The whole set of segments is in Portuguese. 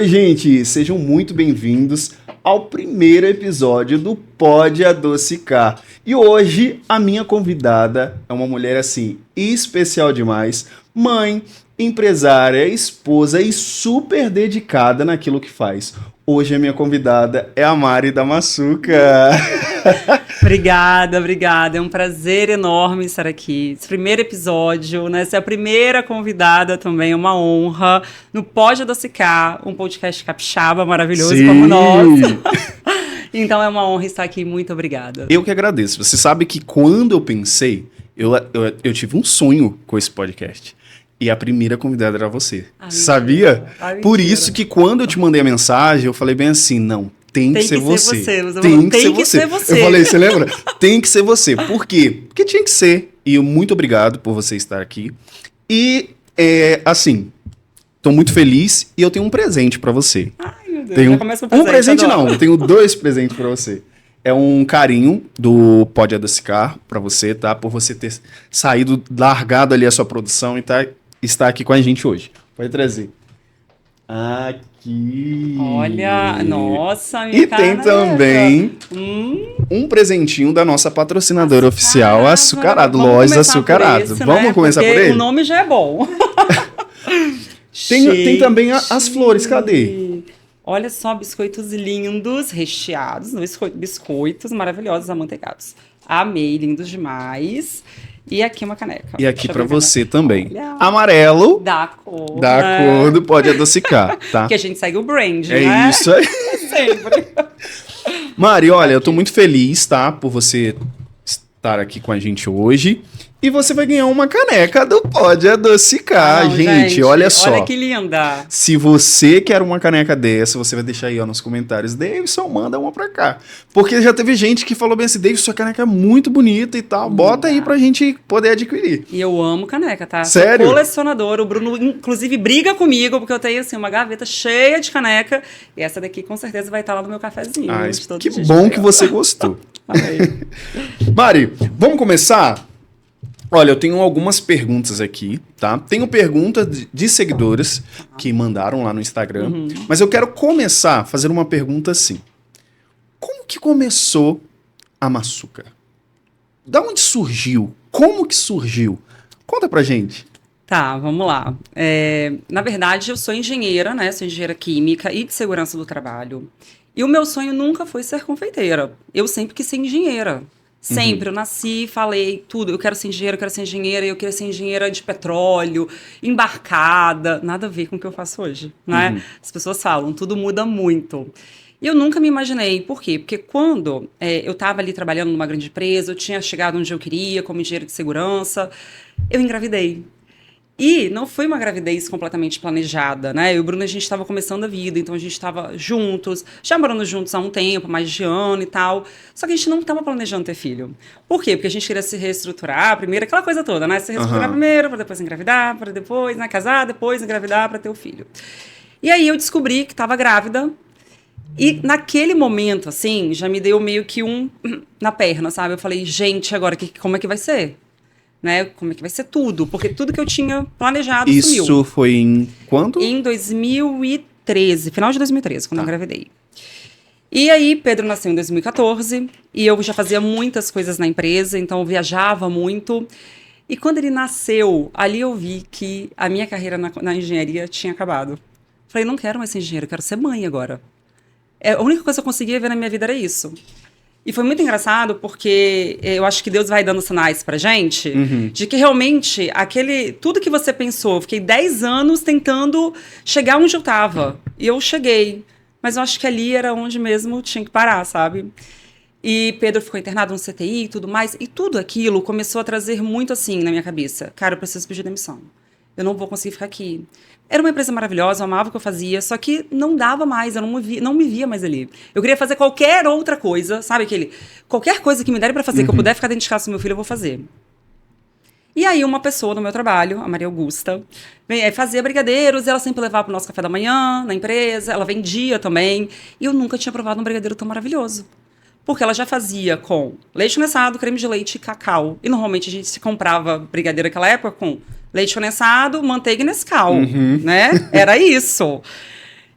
Oi, gente, sejam muito bem-vindos ao primeiro episódio do Pode Adocicar. E hoje a minha convidada é uma mulher assim especial demais, mãe, empresária, esposa e super dedicada naquilo que faz. Hoje a minha convidada é a Mari Damassuca. Obrigada. É um prazer enorme estar aqui. Esse primeiro episódio, né? Ser a primeira convidada também é uma honra. No Pode Adocicar, um podcast capixaba maravilhoso como o nosso. Então é uma honra estar aqui. Muito obrigada. Eu que agradeço. Você sabe que quando eu pensei, eu tive um sonho com esse podcast. E a primeira convidada era você. Sabia? Por isso que quando eu te mandei a mensagem, eu falei bem assim, não, tem que ser você. Tem que ser você. Eu falei, você lembra? Tem que ser você. Por quê? Porque tinha que ser. E muito obrigado por você estar aqui. E, assim, tô muito feliz e eu tenho um presente pra você. Ai, meu Deus, já começa com um presente não, eu tenho 2 presentes pra você. É um carinho do Pode Adocicar pra você, tá? Por você ter saído, largado ali a sua produção e está aqui com a gente hoje. Pode trazer. Aqui. Olha, nossa, minha E tem também um presentinho da nossa patrocinadora oficial, Açucarado, Lojas Açucarado. Vamos começar por ele? O nome já é bom. Tem também as flores, cadê? Olha só, biscoitos lindos, recheados, biscoitos maravilhosos, amanteigados. Amei, lindos demais. E aqui uma caneca. E aqui pra você também. Olha. Amarelo. Da cor. Da cor do Pode Adocicar, tá? Que a gente segue o brand, né? É isso aí. Sempre. Mari, olha, eu tô muito feliz, tá? Por você estar aqui com a gente hoje. E você vai ganhar uma caneca do Pode Adocicar, gente. Olha só. Olha que linda. Se você quer uma caneca dessa, você vai deixar aí ó, nos comentários. Davidson, manda uma pra cá. Porque já teve gente que falou bem assim, Davidson, sua caneca é muito bonita e tal. Bota aí pra gente poder adquirir. E eu amo caneca, tá? Sério? Sou colecionadora. O Bruno, inclusive, briga comigo, porque eu tenho, assim, uma gaveta cheia de caneca. E essa daqui, com certeza, vai estar lá no meu cafezinho. Que bom que você gostou. Mari, vamos começar? Olha, eu tenho algumas perguntas aqui, tá? Tenho perguntas de seguidoras que mandaram lá no Instagram, mas eu quero começar fazendo uma pergunta assim. Como que começou a Massuca? Da onde surgiu? Como que surgiu? Conta pra gente. Tá, vamos lá. Na verdade, eu sou engenheira, né? Sou engenheira química e de segurança do trabalho. E o meu sonho nunca foi ser confeiteira. Eu sempre quis ser engenheira. Sempre, eu nasci, falei tudo, eu quero ser engenheira, eu queria ser engenheira de petróleo, embarcada, nada a ver com o que eu faço hoje, né? As pessoas falam, tudo muda muito. E eu nunca me imaginei, por quê? Porque quando eu estava ali trabalhando numa grande empresa, eu tinha chegado onde eu queria, como engenheira de segurança, eu engravidei. E não foi uma gravidez completamente planejada, né? Eu e o Bruno, a gente estava começando a vida, então a gente estava juntos, já morando juntos há um tempo, mais de ano e tal. Só que a gente não estava planejando ter filho. Por quê? Porque a gente queria se reestruturar primeiro, aquela coisa toda, né? Se reestruturar primeiro, para depois engravidar, para depois, né, casar, depois engravidar para ter o filho. E aí eu descobri que estava grávida. E naquele momento, assim, já me deu meio que na perna, sabe? Eu falei, gente, agora como é que vai ser? Né? Como é que vai ser tudo? Porque tudo que eu tinha planejado sumiu. Isso foi em quando? Em 2013, final de 2013, quando eu engravidei. E aí, Pedro nasceu em 2014, e eu já fazia muitas coisas na empresa, então eu viajava muito. E quando ele nasceu, ali eu vi que a minha carreira na engenharia tinha acabado. Falei, não quero mais ser engenheira, eu quero ser mãe agora. A única coisa que eu conseguia ver na minha vida era isso. E foi muito engraçado porque eu acho que Deus vai dando sinais pra gente de que realmente tudo que você pensou, eu fiquei 10 anos tentando chegar onde eu tava. E eu cheguei. Mas eu acho que ali era onde mesmo tinha que parar, sabe? E Pedro ficou internado no CTI e tudo mais. E tudo aquilo começou a trazer muito assim na minha cabeça. Cara, eu preciso pedir demissão. Eu não vou conseguir ficar aqui. Era uma empresa maravilhosa, eu amava o que eu fazia, só que não dava mais, eu não me via mais ali. Eu queria fazer qualquer outra coisa, sabe qualquer coisa que me derem pra fazer, que eu puder ficar dentro de casa com meu filho, eu vou fazer. E aí uma pessoa no meu trabalho, a Maria Augusta, fazia brigadeiros, ela sempre levava pro nosso café da manhã, na empresa, ela vendia também, e eu nunca tinha provado um brigadeiro tão maravilhoso. Porque ela já fazia com leite condensado, creme de leite e cacau. E normalmente a gente se comprava brigadeiro naquela época com leite condensado, manteiga e Nescau, né? Era isso.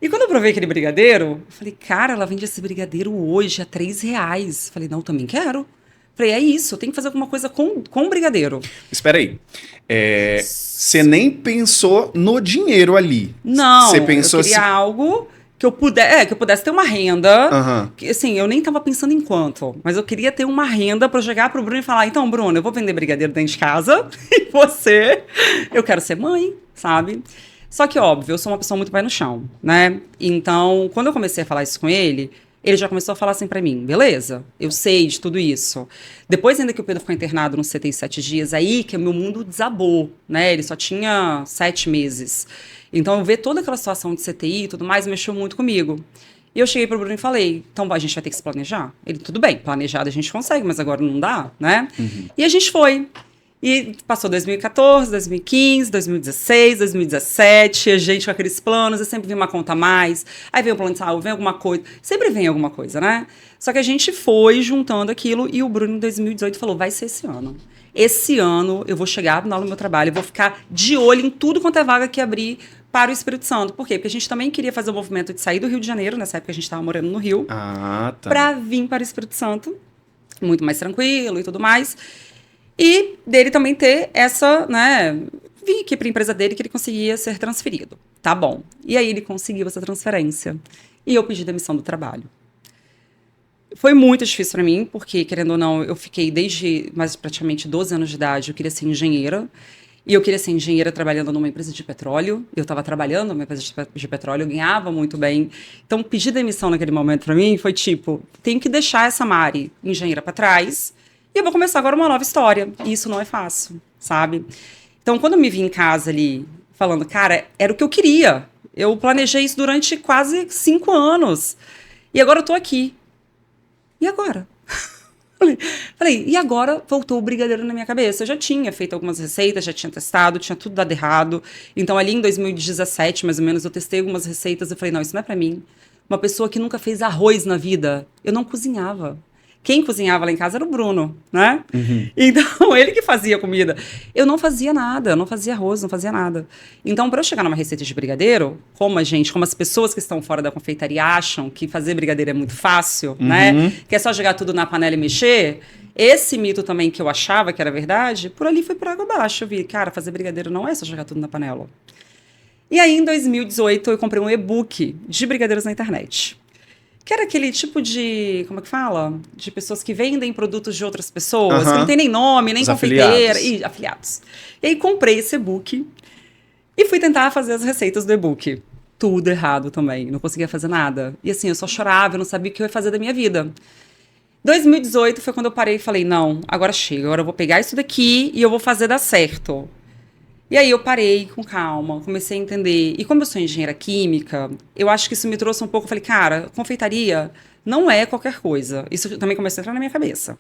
E quando eu provei aquele brigadeiro, eu falei, cara, ela vende esse brigadeiro hoje a R$3. Falei, não, também quero. Falei, é isso, eu tenho que fazer alguma coisa com brigadeiro. Espera aí. Você nem pensou no dinheiro ali. Não, você pensou eu queria algo que eu pudesse ter uma renda. Uhum. Que, assim, eu nem estava pensando em quanto, mas eu queria ter uma renda para chegar pro Bruno e falar, então, Bruno, eu vou vender brigadeiro dentro de casa e eu quero ser mãe, sabe? Só que, óbvio, eu sou uma pessoa muito pé no chão, né? Então, quando eu comecei a falar isso com ele já começou a falar assim pra mim, beleza, eu sei de tudo isso. Depois ainda que o Pedro ficou internado no CTI 7 dias, aí que o meu mundo desabou, né? Ele só tinha 7 meses. Então, ver toda aquela situação de CTI e tudo mais mexeu muito comigo. E eu cheguei pro Bruno e falei, então a gente vai ter que se planejar? Ele, tudo bem, planejado a gente consegue, mas agora não dá, né? Uhum. E a gente foi. E passou 2014, 2015, 2016, 2017, a gente com aqueles planos, eu sempre vi uma conta a mais, aí vem o plano de saúde, vem alguma coisa, sempre vem alguma coisa, né? Só que a gente foi juntando aquilo e o Bruno em 2018 falou, vai ser esse ano. Esse ano eu vou chegar no meu trabalho, eu vou ficar de olho em tudo quanto é vaga que abrir para o Espírito Santo. Por quê? Porque a gente também queria fazer o movimento de sair do Rio de Janeiro, nessa época a gente estava morando no Rio, para vir para o Espírito Santo, muito mais tranquilo e tudo mais. E dele também ter essa, né, vi aqui para a empresa dele que ele conseguia ser transferido. Tá bom. E aí ele conseguiu essa transferência. E eu pedi demissão do trabalho. Foi muito difícil para mim, porque, querendo ou não, eu fiquei desde mais praticamente 12 anos de idade, eu queria ser engenheira. E eu queria ser engenheira trabalhando numa empresa de petróleo. Eu estava trabalhando numa empresa de petróleo, eu ganhava muito bem. Então, pedir demissão naquele momento para mim foi tipo, tenho que deixar essa Mari engenheira para trás. E eu vou começar agora uma nova história. E isso não é fácil, sabe? Então, quando eu me vi em casa ali, falando, cara, era o que eu queria. Eu planejei isso durante quase 5 anos. E agora eu tô aqui. E agora? Falei, e agora voltou o brigadeiro na minha cabeça. Eu já tinha feito algumas receitas, já tinha testado, tinha tudo dado errado. Então, ali em 2017, mais ou menos, eu testei algumas receitas. Eu falei, não, isso não é pra mim. Uma pessoa que nunca fez arroz na vida, eu não cozinhava. Quem cozinhava lá em casa era o Bruno, né? Uhum. Então, ele que fazia comida. Eu não fazia nada, eu não fazia arroz, não fazia nada. Então, para eu chegar numa receita de brigadeiro, como as pessoas que estão fora da confeitaria acham que fazer brigadeiro é muito fácil, né? Que é só jogar tudo na panela e mexer. Esse mito também que eu achava que era verdade, por ali foi por água abaixo. Eu vi, cara, fazer brigadeiro não é só jogar tudo na panela. E aí, em 2018, eu comprei um e-book de brigadeiros na internet. Que era aquele tipo de, como é que fala? De pessoas que vendem produtos de outras pessoas, que não tem nem nome, nem confeiteira. E afiliados. E aí comprei esse e-book e fui tentar fazer as receitas do e-book. Tudo errado também, não conseguia fazer nada. E assim, eu só chorava, eu não sabia o que eu ia fazer da minha vida. 2018 foi quando eu parei e falei, não, agora chega, agora eu vou pegar isso daqui e eu vou fazer dar certo. E aí eu parei com calma, comecei a entender. E como eu sou engenheira química, eu acho que isso me trouxe um pouco, eu falei, cara, confeitaria não é qualquer coisa. Isso também começou a entrar na minha cabeça.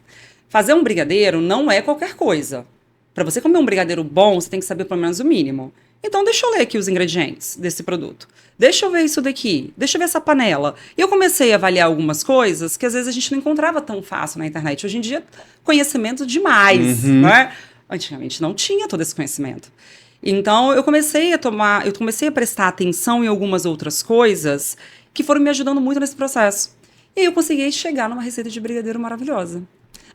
Fazer um brigadeiro não é qualquer coisa. Para você comer um brigadeiro bom, você tem que saber pelo menos o mínimo. Então deixa eu ler aqui os ingredientes desse produto. Deixa eu ver isso daqui, deixa eu ver essa panela. E eu comecei a avaliar algumas coisas que às vezes a gente não encontrava tão fácil na internet. Hoje em dia, conhecimento demais, né? Antigamente não tinha todo esse conhecimento. Então, eu comecei a prestar atenção em algumas outras coisas que foram me ajudando muito nesse processo. E aí eu consegui chegar numa receita de brigadeiro maravilhosa.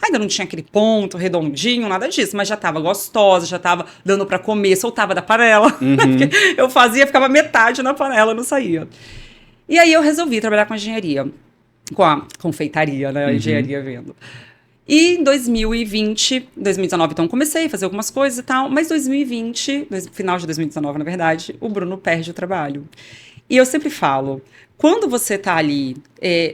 Ainda não tinha aquele ponto redondinho, nada disso, mas já estava gostosa, já estava dando para comer, soltava da panela. Eu fazia, ficava metade na panela, não saía. E aí eu resolvi trabalhar com engenharia, com a confeitaria, né? A engenharia vendo. E em 2020, 2019, então, comecei a fazer algumas coisas e tal, mas 2020, final de 2019, na verdade, o Bruno perde o trabalho. E eu sempre falo, quando você tá ali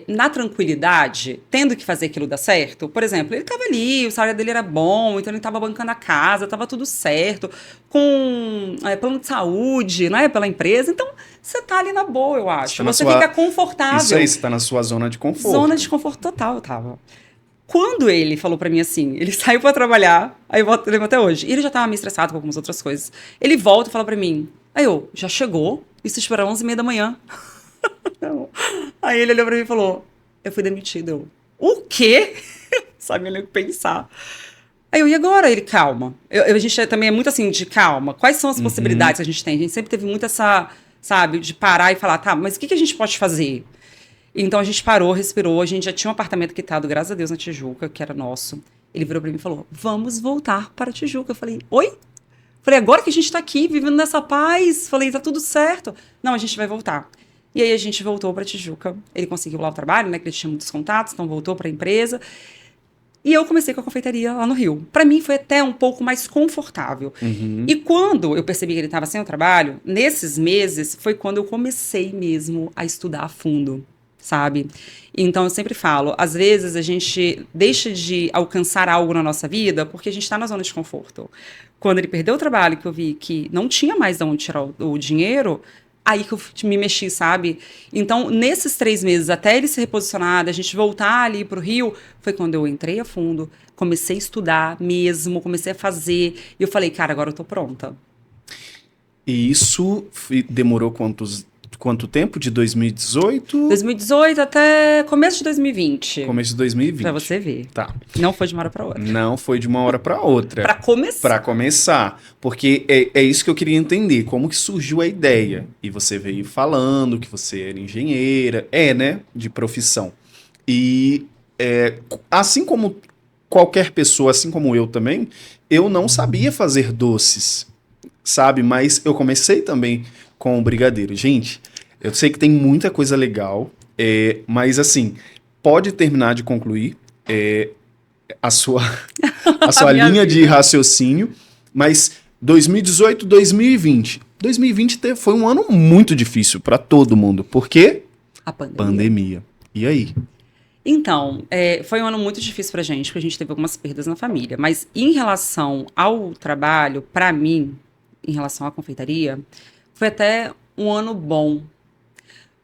na tranquilidade, tendo que fazer aquilo dar certo, por exemplo, ele tava ali, o salário dele era bom, então ele tava bancando a casa, tava tudo certo, com plano de saúde, né, pela empresa, então você tá ali na boa, eu acho. Você fica confortável. Isso aí, você tá na sua zona de conforto. Zona de conforto total, eu tava. Quando ele falou pra mim assim, ele saiu pra trabalhar, aí eu lembro até hoje, e ele já tava meio estressado com algumas outras coisas. Ele volta e fala pra mim, aí eu, já chegou? Isso espera 11h30 da manhã. Aí ele olhou pra mim e falou, eu fui demitido. Eu, o quê? Sabe, eu nem pensar. Aí eu, e agora? Ele, calma. A gente também é muito assim, de calma. Quais são as possibilidades que a gente tem? A gente sempre teve muito essa sabe? De parar e falar, tá, mas o que a gente pode fazer? Então a gente parou, respirou, a gente já tinha um apartamento quitado, graças a Deus, na Tijuca, que era nosso. Ele virou pra mim e falou, vamos voltar para a Tijuca. Eu falei, oi? Falei, agora que a gente tá aqui, vivendo nessa paz, falei, tá tudo certo. Não, a gente vai voltar. E aí a gente voltou pra Tijuca. Ele conseguiu lá o trabalho, né, que ele tinha muitos contatos, então voltou pra empresa. E eu comecei com a confeitaria lá no Rio. Para mim foi até um pouco mais confortável. E quando eu percebi que ele estava sem o trabalho, nesses meses foi quando eu comecei mesmo a estudar a fundo, sabe? Então eu sempre falo, às vezes a gente deixa de alcançar algo na nossa vida porque a gente está na zona de conforto. Quando ele perdeu o trabalho, que eu vi que não tinha mais de onde tirar o dinheiro, aí que eu me mexi, sabe? Então, nesses 3 meses, até ele se reposicionar, a gente voltar ali pro Rio, foi quando eu entrei a fundo, comecei a estudar mesmo, comecei a fazer, e eu falei, cara, agora eu tô pronta. E isso demorou quanto tempo? De 2018? 2018 até começo de 2020. Começo de 2020. Pra você ver. Tá. Não foi de uma hora pra outra. Não foi de uma hora para outra. Pra começar. Para começar. Porque é isso que eu queria entender. Como que surgiu a ideia? E você veio falando que você era engenheira. Né? De profissão. E assim como qualquer pessoa, assim como eu também, eu não sabia fazer doces, sabe? Mas eu comecei também com o brigadeiro. Gente, eu sei que tem muita coisa legal, mas assim, pode terminar de concluir a sua linha de raciocínio, mas 2018, 2020. 2020 foi um ano muito difícil para todo mundo. Por quê? A pandemia. Pandemia. E aí? Então, foi um ano muito difícil pra gente, porque a gente teve algumas perdas na família. Mas em relação ao trabalho, pra mim, em relação à confeitaria, foi até um ano bom.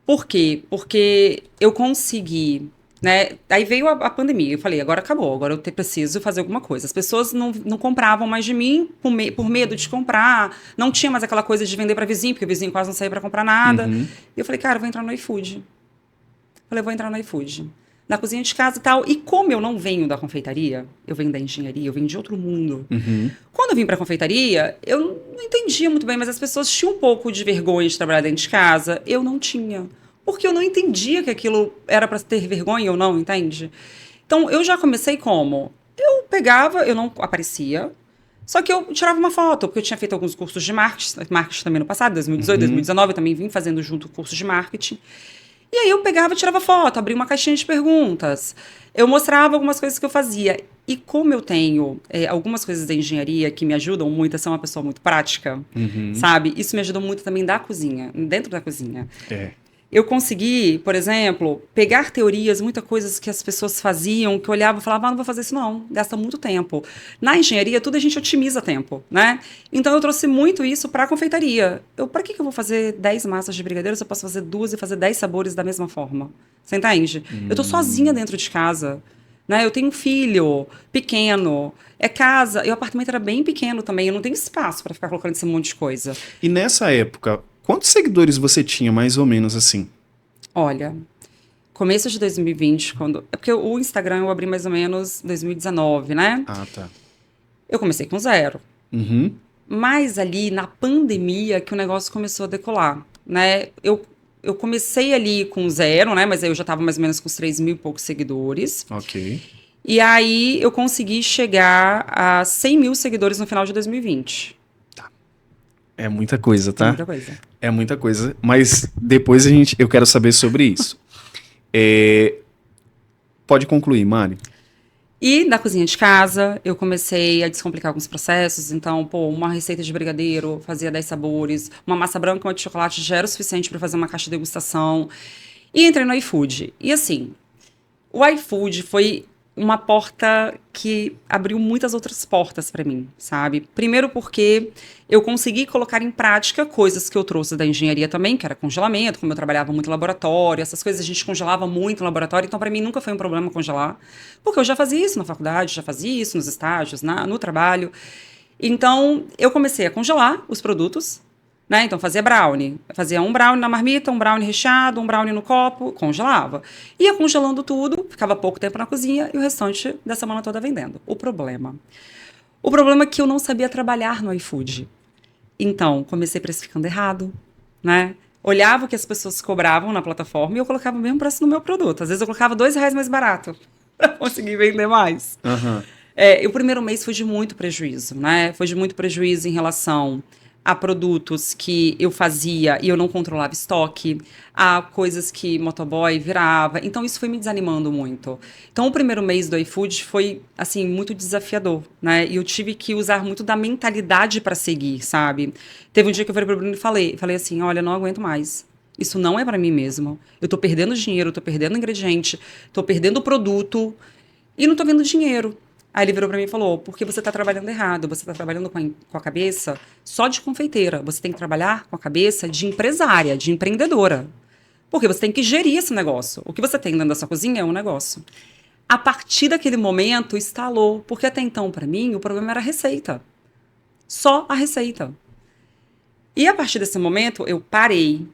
Por quê? Porque eu consegui, né? Aí veio a pandemia. Eu falei, agora acabou, agora eu preciso fazer alguma coisa. As pessoas não compravam mais de mim por medo de comprar. Não tinha mais aquela coisa de vender para vizinho, porque o vizinho quase não saía para comprar nada. E eu falei, cara, eu vou entrar no iFood. Falei, vou entrar no iFood. Na cozinha de casa e tal. E como eu não venho da confeitaria, eu venho da engenharia, eu venho de outro mundo. Quando eu vim pra confeitaria, eu não entendia muito bem, mas as pessoas tinham um pouco de vergonha de trabalhar dentro de casa. Eu não tinha. Porque eu não entendia que aquilo era pra ter vergonha ou não, entende? Então, eu já comecei como? Eu pegava, eu não aparecia, só que eu tirava uma foto, porque eu tinha feito alguns cursos de marketing também no passado, 2018, 2019, eu também vim fazendo junto cursos de marketing. E aí eu pegava e tirava foto, abria uma caixinha de perguntas. Eu mostrava algumas coisas que eu fazia. E como eu tenho algumas coisas da engenharia que me ajudam muito a ser uma pessoa muito prática, sabe? Isso me ajudou muito também dentro da cozinha. Eu consegui, por exemplo, pegar teorias, muitas coisas que as pessoas faziam, que eu olhava e falava, não vou fazer isso não, gasta muito tempo. Na engenharia, tudo a gente otimiza tempo, né? Então, eu trouxe muito isso para a confeitaria. Para que eu vou fazer 10 massas de brigadeiro se eu posso fazer 2 e fazer 10 sabores da mesma forma? Você entende? Eu tô sozinha dentro de casa, né? Eu tenho um filho pequeno, casa, e o apartamento era bem pequeno também, eu não tenho espaço para ficar colocando esse monte de coisa. E nessa época, quantos seguidores você tinha, mais ou menos assim? Olha, começo de 2020, é porque o Instagram eu abri mais ou menos 2019, né? Ah, tá. Eu comecei com 0. Mas ali, na pandemia, que o negócio começou a decolar, né? Eu comecei ali com 0, né? Mas aí eu já estava mais ou menos com uns 3 mil e poucos seguidores. Ok. E aí eu consegui chegar a 100 mil seguidores no final de 2020. É muita coisa, tá? É muita coisa. É muita coisa. Mas depois eu quero saber sobre isso. Pode concluir, Mari. E na cozinha de casa, eu comecei a descomplicar alguns processos. Então, uma receita de brigadeiro, fazia 10 sabores. Uma massa branca e uma de chocolate já era o suficiente para fazer uma caixa de degustação. E entrei no iFood. E assim, o iFood foi uma porta que abriu muitas outras portas para mim, sabe? Primeiro porque eu consegui colocar em prática coisas que eu trouxe da engenharia também, que era congelamento, como eu trabalhava muito em laboratório, essas coisas a gente congelava muito no laboratório, então para mim nunca foi um problema congelar, porque eu já fazia isso na faculdade, já fazia isso nos estágios, no trabalho. Então, eu comecei a congelar os produtos, né? Então, fazia brownie. Fazia um brownie na marmita, um brownie recheado, um brownie no copo, congelava. Ia congelando tudo, ficava pouco tempo na cozinha e o restante da semana toda vendendo. O problema é que eu não sabia trabalhar no iFood. Então, comecei precificando errado, né? olhava o que as pessoas cobravam na plataforma e eu colocava o mesmo preço no meu produto. Às vezes eu colocava R$2 mais barato para conseguir vender mais. O primeiro mês foi de muito prejuízo, né? Foi de muito prejuízo em relação a produtos que eu fazia e eu não controlava estoque, a coisas que motoboy virava. Então, isso foi me desanimando muito. Então, o primeiro mês do iFood foi, assim, muito desafiador, né? E eu tive que usar muito da mentalidade para seguir, sabe? Teve um dia que eu falei para o Bruno e falei assim, olha, não aguento mais. Isso não é para mim mesmo. Eu tô perdendo dinheiro, eu tô perdendo ingrediente, tô perdendo produto e não tô vendo dinheiro. Aí ele virou pra mim e falou, porque você tá trabalhando errado, você tá trabalhando com a cabeça só de confeiteira, você tem que trabalhar com a cabeça de empresária, de empreendedora. Porque você tem que gerir esse negócio. O que você tem dentro da sua cozinha é um negócio. A partir daquele momento, estalou, porque até então, pra mim, o problema era a receita. Só a receita. E a partir desse momento, eu parei.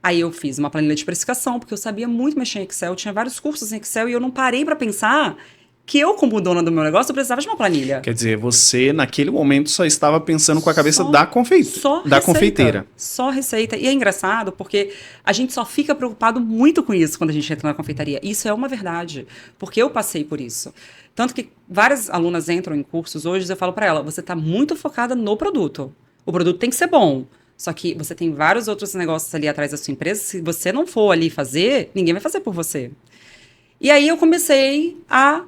Aí eu fiz uma planilha de precificação, porque eu sabia muito mexer em Excel, eu tinha vários cursos em Excel e eu não parei pra pensar que eu, como dona do meu negócio, eu precisava de uma planilha. Quer dizer, você, naquele momento, só estava pensando com a cabeça da confeiteira. Só receita. E é engraçado, porque a gente só fica preocupado muito com isso quando a gente entra na confeitaria. Isso é uma verdade, porque eu passei por isso. Tanto que várias alunas entram em cursos hoje, eu falo para ela, você está muito focada no produto. O produto tem que ser bom. Só que você tem vários outros negócios ali atrás da sua empresa, se você não for ali fazer, ninguém vai fazer por você. E aí eu comecei a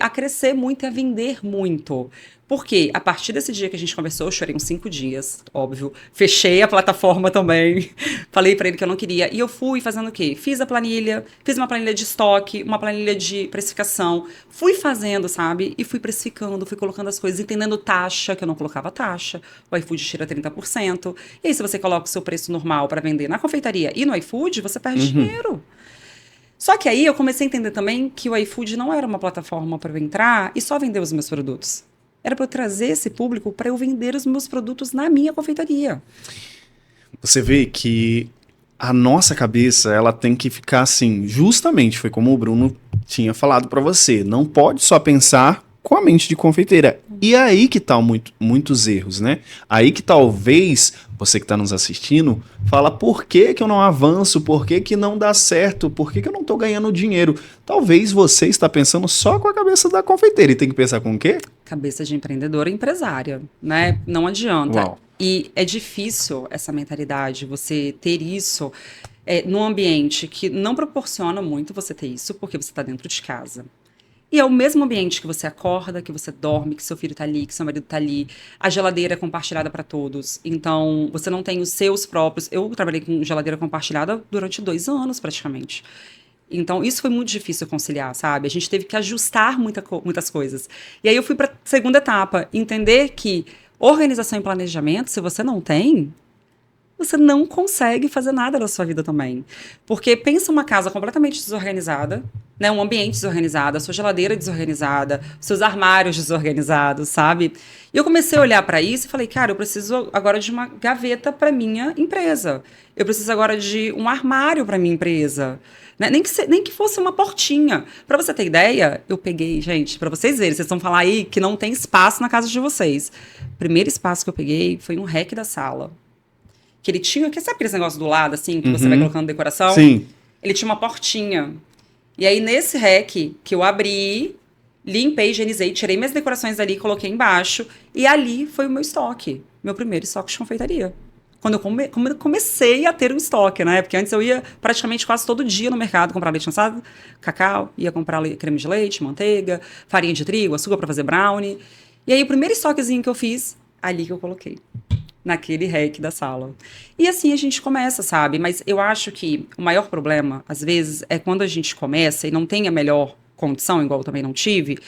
crescer muito e a vender muito. Porque a partir desse dia que a gente conversou, eu chorei uns 5 dias, óbvio. Fechei a plataforma também. Falei pra ele que eu não queria. E eu fui fazendo o quê? Fiz a planilha, fiz uma planilha de estoque, uma planilha de precificação. Fui fazendo, sabe? E fui precificando, fui colocando as coisas, entendendo taxa, que eu não colocava taxa. O iFood tira 30%. E aí, se você coloca o seu preço normal para vender na confeitaria e no iFood, você perde dinheiro. Só que aí eu comecei a entender também que o iFood não era uma plataforma para eu entrar e só vender os meus produtos. Era para eu trazer esse público para eu vender os meus produtos na minha confeitaria. Você vê que a nossa cabeça, ela tem que ficar assim, justamente, foi como o Bruno tinha falado para você, não pode só pensar com a mente de confeiteira. E aí que tá muitos erros, né? Aí que talvez você que está nos assistindo fala por que eu não avanço, por que não dá certo, por que eu não tô ganhando dinheiro. Talvez você está pensando só com a cabeça da confeiteira e tem que pensar com o quê? Cabeça de empreendedora e empresária, né? Não adianta. Uau. E é difícil essa mentalidade, você ter isso num ambiente que não proporciona muito você ter isso, porque você está dentro de casa. E é o mesmo ambiente que você acorda, que você dorme, que seu filho tá ali, que seu marido tá ali. A geladeira é compartilhada para todos. Então, você não tem os seus próprios... Eu trabalhei com geladeira compartilhada durante 2 anos, praticamente. Então, isso foi muito difícil conciliar, sabe? A gente teve que ajustar muitas coisas. E aí eu fui para segunda etapa, entender que organização e planejamento, se você não tem, você não consegue fazer nada na sua vida também. Porque pensa uma casa completamente desorganizada, né? Um ambiente desorganizado, a sua geladeira desorganizada, seus armários desorganizados, sabe? E eu comecei a olhar para isso e falei, cara, eu preciso agora de uma gaveta para minha empresa. Eu preciso agora de um armário para minha empresa. Né? Nem que fosse uma portinha. Para você ter ideia, eu peguei, gente, para vocês verem, vocês vão falar aí que não tem espaço na casa de vocês. O primeiro espaço que eu peguei foi um rack da sala. Que ele tinha, sabe aqueles negócios do lado, assim, que você vai colocando decoração? Sim. Ele tinha uma portinha. E aí, nesse rack, que eu abri, limpei, higienizei, tirei minhas decorações ali, coloquei embaixo. E ali foi o meu estoque. Meu primeiro estoque de confeitaria. Quando eu comecei a ter um estoque, né? Porque antes eu ia praticamente quase todo dia no mercado comprar leite condensado, cacau, ia comprar creme de leite, manteiga, farinha de trigo, açúcar para fazer brownie. E aí, o primeiro estoquezinho que eu fiz, ali que eu coloquei. Naquele rack da sala. E assim a gente começa, sabe? Mas eu acho que o maior problema, às vezes, é quando a gente começa e não tem a melhor condição, igual eu também não tive,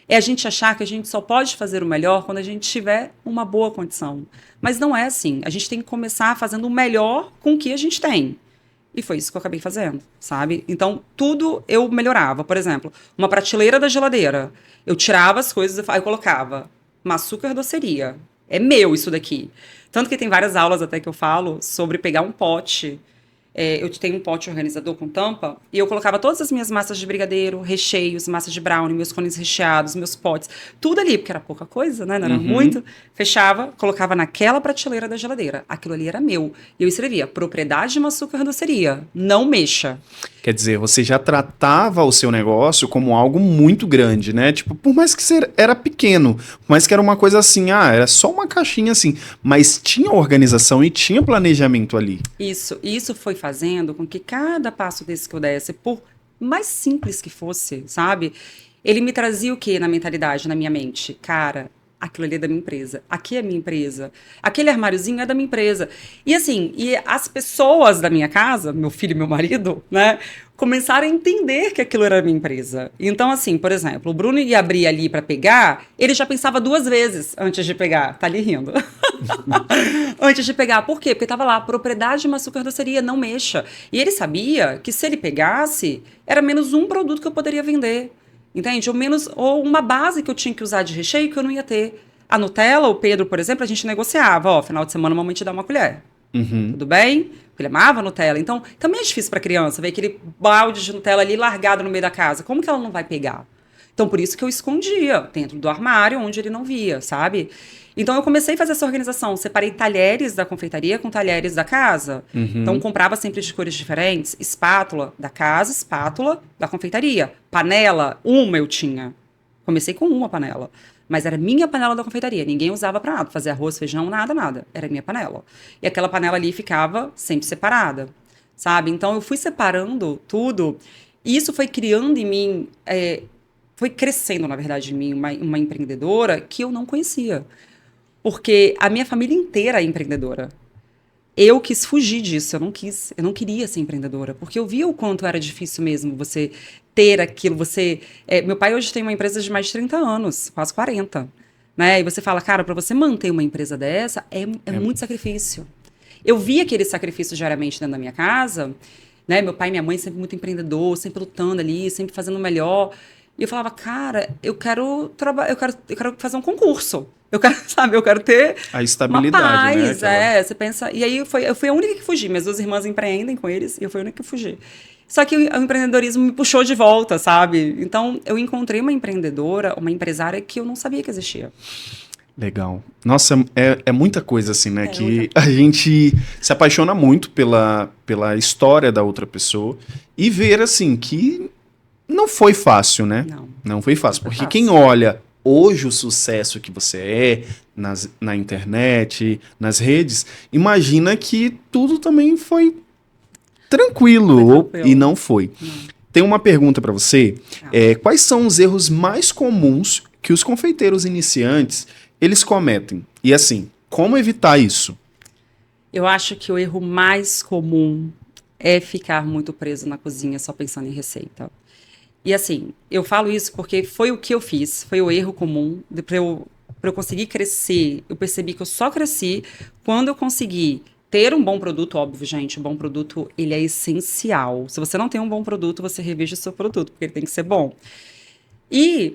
é a gente achar que a gente só pode fazer o melhor quando a gente tiver uma boa condição. Mas não é assim. A gente tem que começar fazendo o melhor com o que a gente tem. E foi isso que eu acabei fazendo, sabe? Então, tudo eu melhorava. Por exemplo, uma prateleira da geladeira. Eu tirava as coisas, eu colocava uma açúcar doceria. É meu isso daqui. Tanto que tem várias aulas até que eu falo sobre pegar um pote eu tenho um pote organizador com tampa, e eu colocava todas as minhas massas de brigadeiro, recheios, massa de brownie, meus cones recheados, meus potes, tudo ali, porque era pouca coisa, né? Não era muito. Fechava, colocava naquela prateleira da geladeira. Aquilo ali era meu. E eu escrevia, propriedade de uma açúcar doceria, não mexa. Quer dizer, você já tratava o seu negócio como algo muito grande, né? Tipo, por mais que era pequeno, por mais que era uma coisa assim, era só uma caixinha assim, mas tinha organização e tinha planejamento ali. Isso foi fazendo com que cada passo desse que eu desse, por mais simples que fosse, sabe? Ele me trazia o quê na mentalidade, na minha mente? Cara, aquilo ali é da minha empresa, aqui é a minha empresa, aquele armáriozinho é da minha empresa. E assim, e as pessoas da minha casa, meu filho e meu marido, né, começaram a entender que aquilo era a minha empresa. Então, assim, por exemplo, o Bruno ia abrir ali para pegar, ele já pensava 2 vezes antes de pegar. Tá ali rindo. Antes de pegar. Por quê? Porque tava lá, propriedade de uma açúcar doceria, não mexa. E ele sabia que se ele pegasse, era menos um produto que eu poderia vender. Entende? Ou uma base que eu tinha que usar de recheio que eu não ia ter. A Nutella, o Pedro, por exemplo, a gente negociava. Ó, final de semana, a mamãe te dá uma colher. Tudo bem? Porque ele amava a Nutella. Então, também é difícil para criança ver aquele balde de Nutella ali largado no meio da casa. Como que ela não vai pegar? Então, por isso que eu escondia dentro do armário, onde ele não via, sabe? Então, eu comecei a fazer essa organização. Separei talheres da confeitaria com talheres da casa. Então, comprava sempre de cores diferentes. Espátula da casa, espátula da confeitaria. Panela, uma eu tinha. Comecei com uma panela. Mas era minha panela da confeitaria. Ninguém usava para nada. Fazer arroz, feijão, nada, nada. Era minha panela. E aquela panela ali ficava sempre separada, sabe? Então, eu fui separando tudo. E isso foi criando em mim... foi crescendo, na verdade, em mim uma empreendedora que eu não conhecia. Porque a minha família inteira é empreendedora. Eu quis fugir disso, eu não queria ser empreendedora, porque eu via o quanto era difícil mesmo você ter aquilo, meu pai hoje tem uma empresa de mais de 30 anos, quase 40, né? E você fala, cara, para você manter uma empresa dessa, é muito sacrifício. Eu via aquele sacrifício diariamente dentro da minha casa, né? Meu pai e minha mãe sempre muito empreendedor, sempre lutando ali, sempre fazendo o melhor. E eu falava, cara, eu quero fazer um concurso. Eu quero ter a estabilidade, uma paz, né? você pensa... E aí eu fui a única que fugi. Minhas 2 irmãs empreendem com eles e eu fui a única que fugi. Só que o empreendedorismo me puxou de volta, sabe? Então, eu encontrei uma empreendedora, uma empresária que eu não sabia que existia. Legal. Nossa, é muita coisa assim, né? Que a gente se apaixona muito pela história da outra pessoa e ver, assim, que não foi fácil, né? Não foi fácil. Porque quem olha hoje o sucesso que você na internet, nas redes, imagina que tudo também foi tranquilo. E não foi. Tem uma pergunta para você. Quais são os erros mais comuns que os confeiteiros iniciantes eles cometem? E assim, como evitar isso? Eu acho que o erro mais comum é ficar muito preso na cozinha só pensando em receita. E assim, eu falo isso porque foi o que eu fiz, foi o erro comum. Para eu conseguir crescer, eu percebi que eu só cresci quando eu consegui ter um bom produto. Óbvio, gente, o bom produto, ele é essencial. Se você não tem um bom produto, você reveja o seu produto, porque ele tem que ser bom.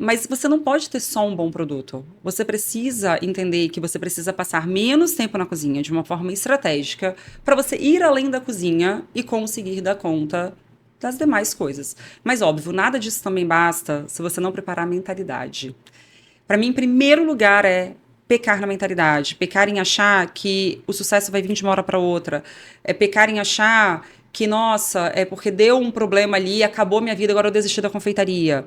Mas você não pode ter só um bom produto. Você precisa entender que você precisa passar menos tempo na cozinha, de uma forma estratégica, para você ir além da cozinha e conseguir dar conta das demais coisas. Mas, óbvio, nada disso também basta se você não preparar a mentalidade. Para mim, em primeiro lugar, é pecar na mentalidade. Pecar em achar que o sucesso vai vir de uma hora para outra. É pecar em achar que, nossa, é porque deu um problema ali, acabou minha vida, agora eu desisti da confeitaria.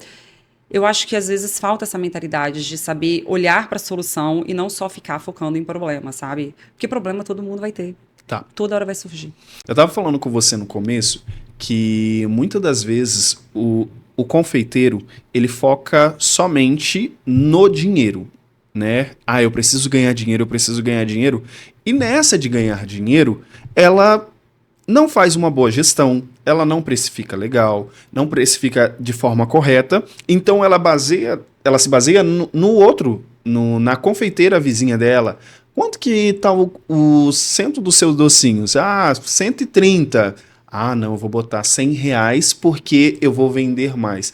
Eu acho que, às vezes, falta essa mentalidade de saber olhar para a solução e não só ficar focando em problema, sabe? Porque problema todo mundo vai ter. Tá. Toda hora vai surgir. Eu tava falando com você no começo que muitas das vezes o confeiteiro ele foca somente no dinheiro, né? Eu preciso ganhar dinheiro, eu preciso ganhar dinheiro. E nessa de ganhar dinheiro, ela não faz uma boa gestão, ela não precifica legal, não precifica de forma correta, então ela se baseia no outro, na confeiteira vizinha dela. Quanto que tá o centro dos seus docinhos? 130. Não, eu vou botar R$100 porque eu vou vender mais.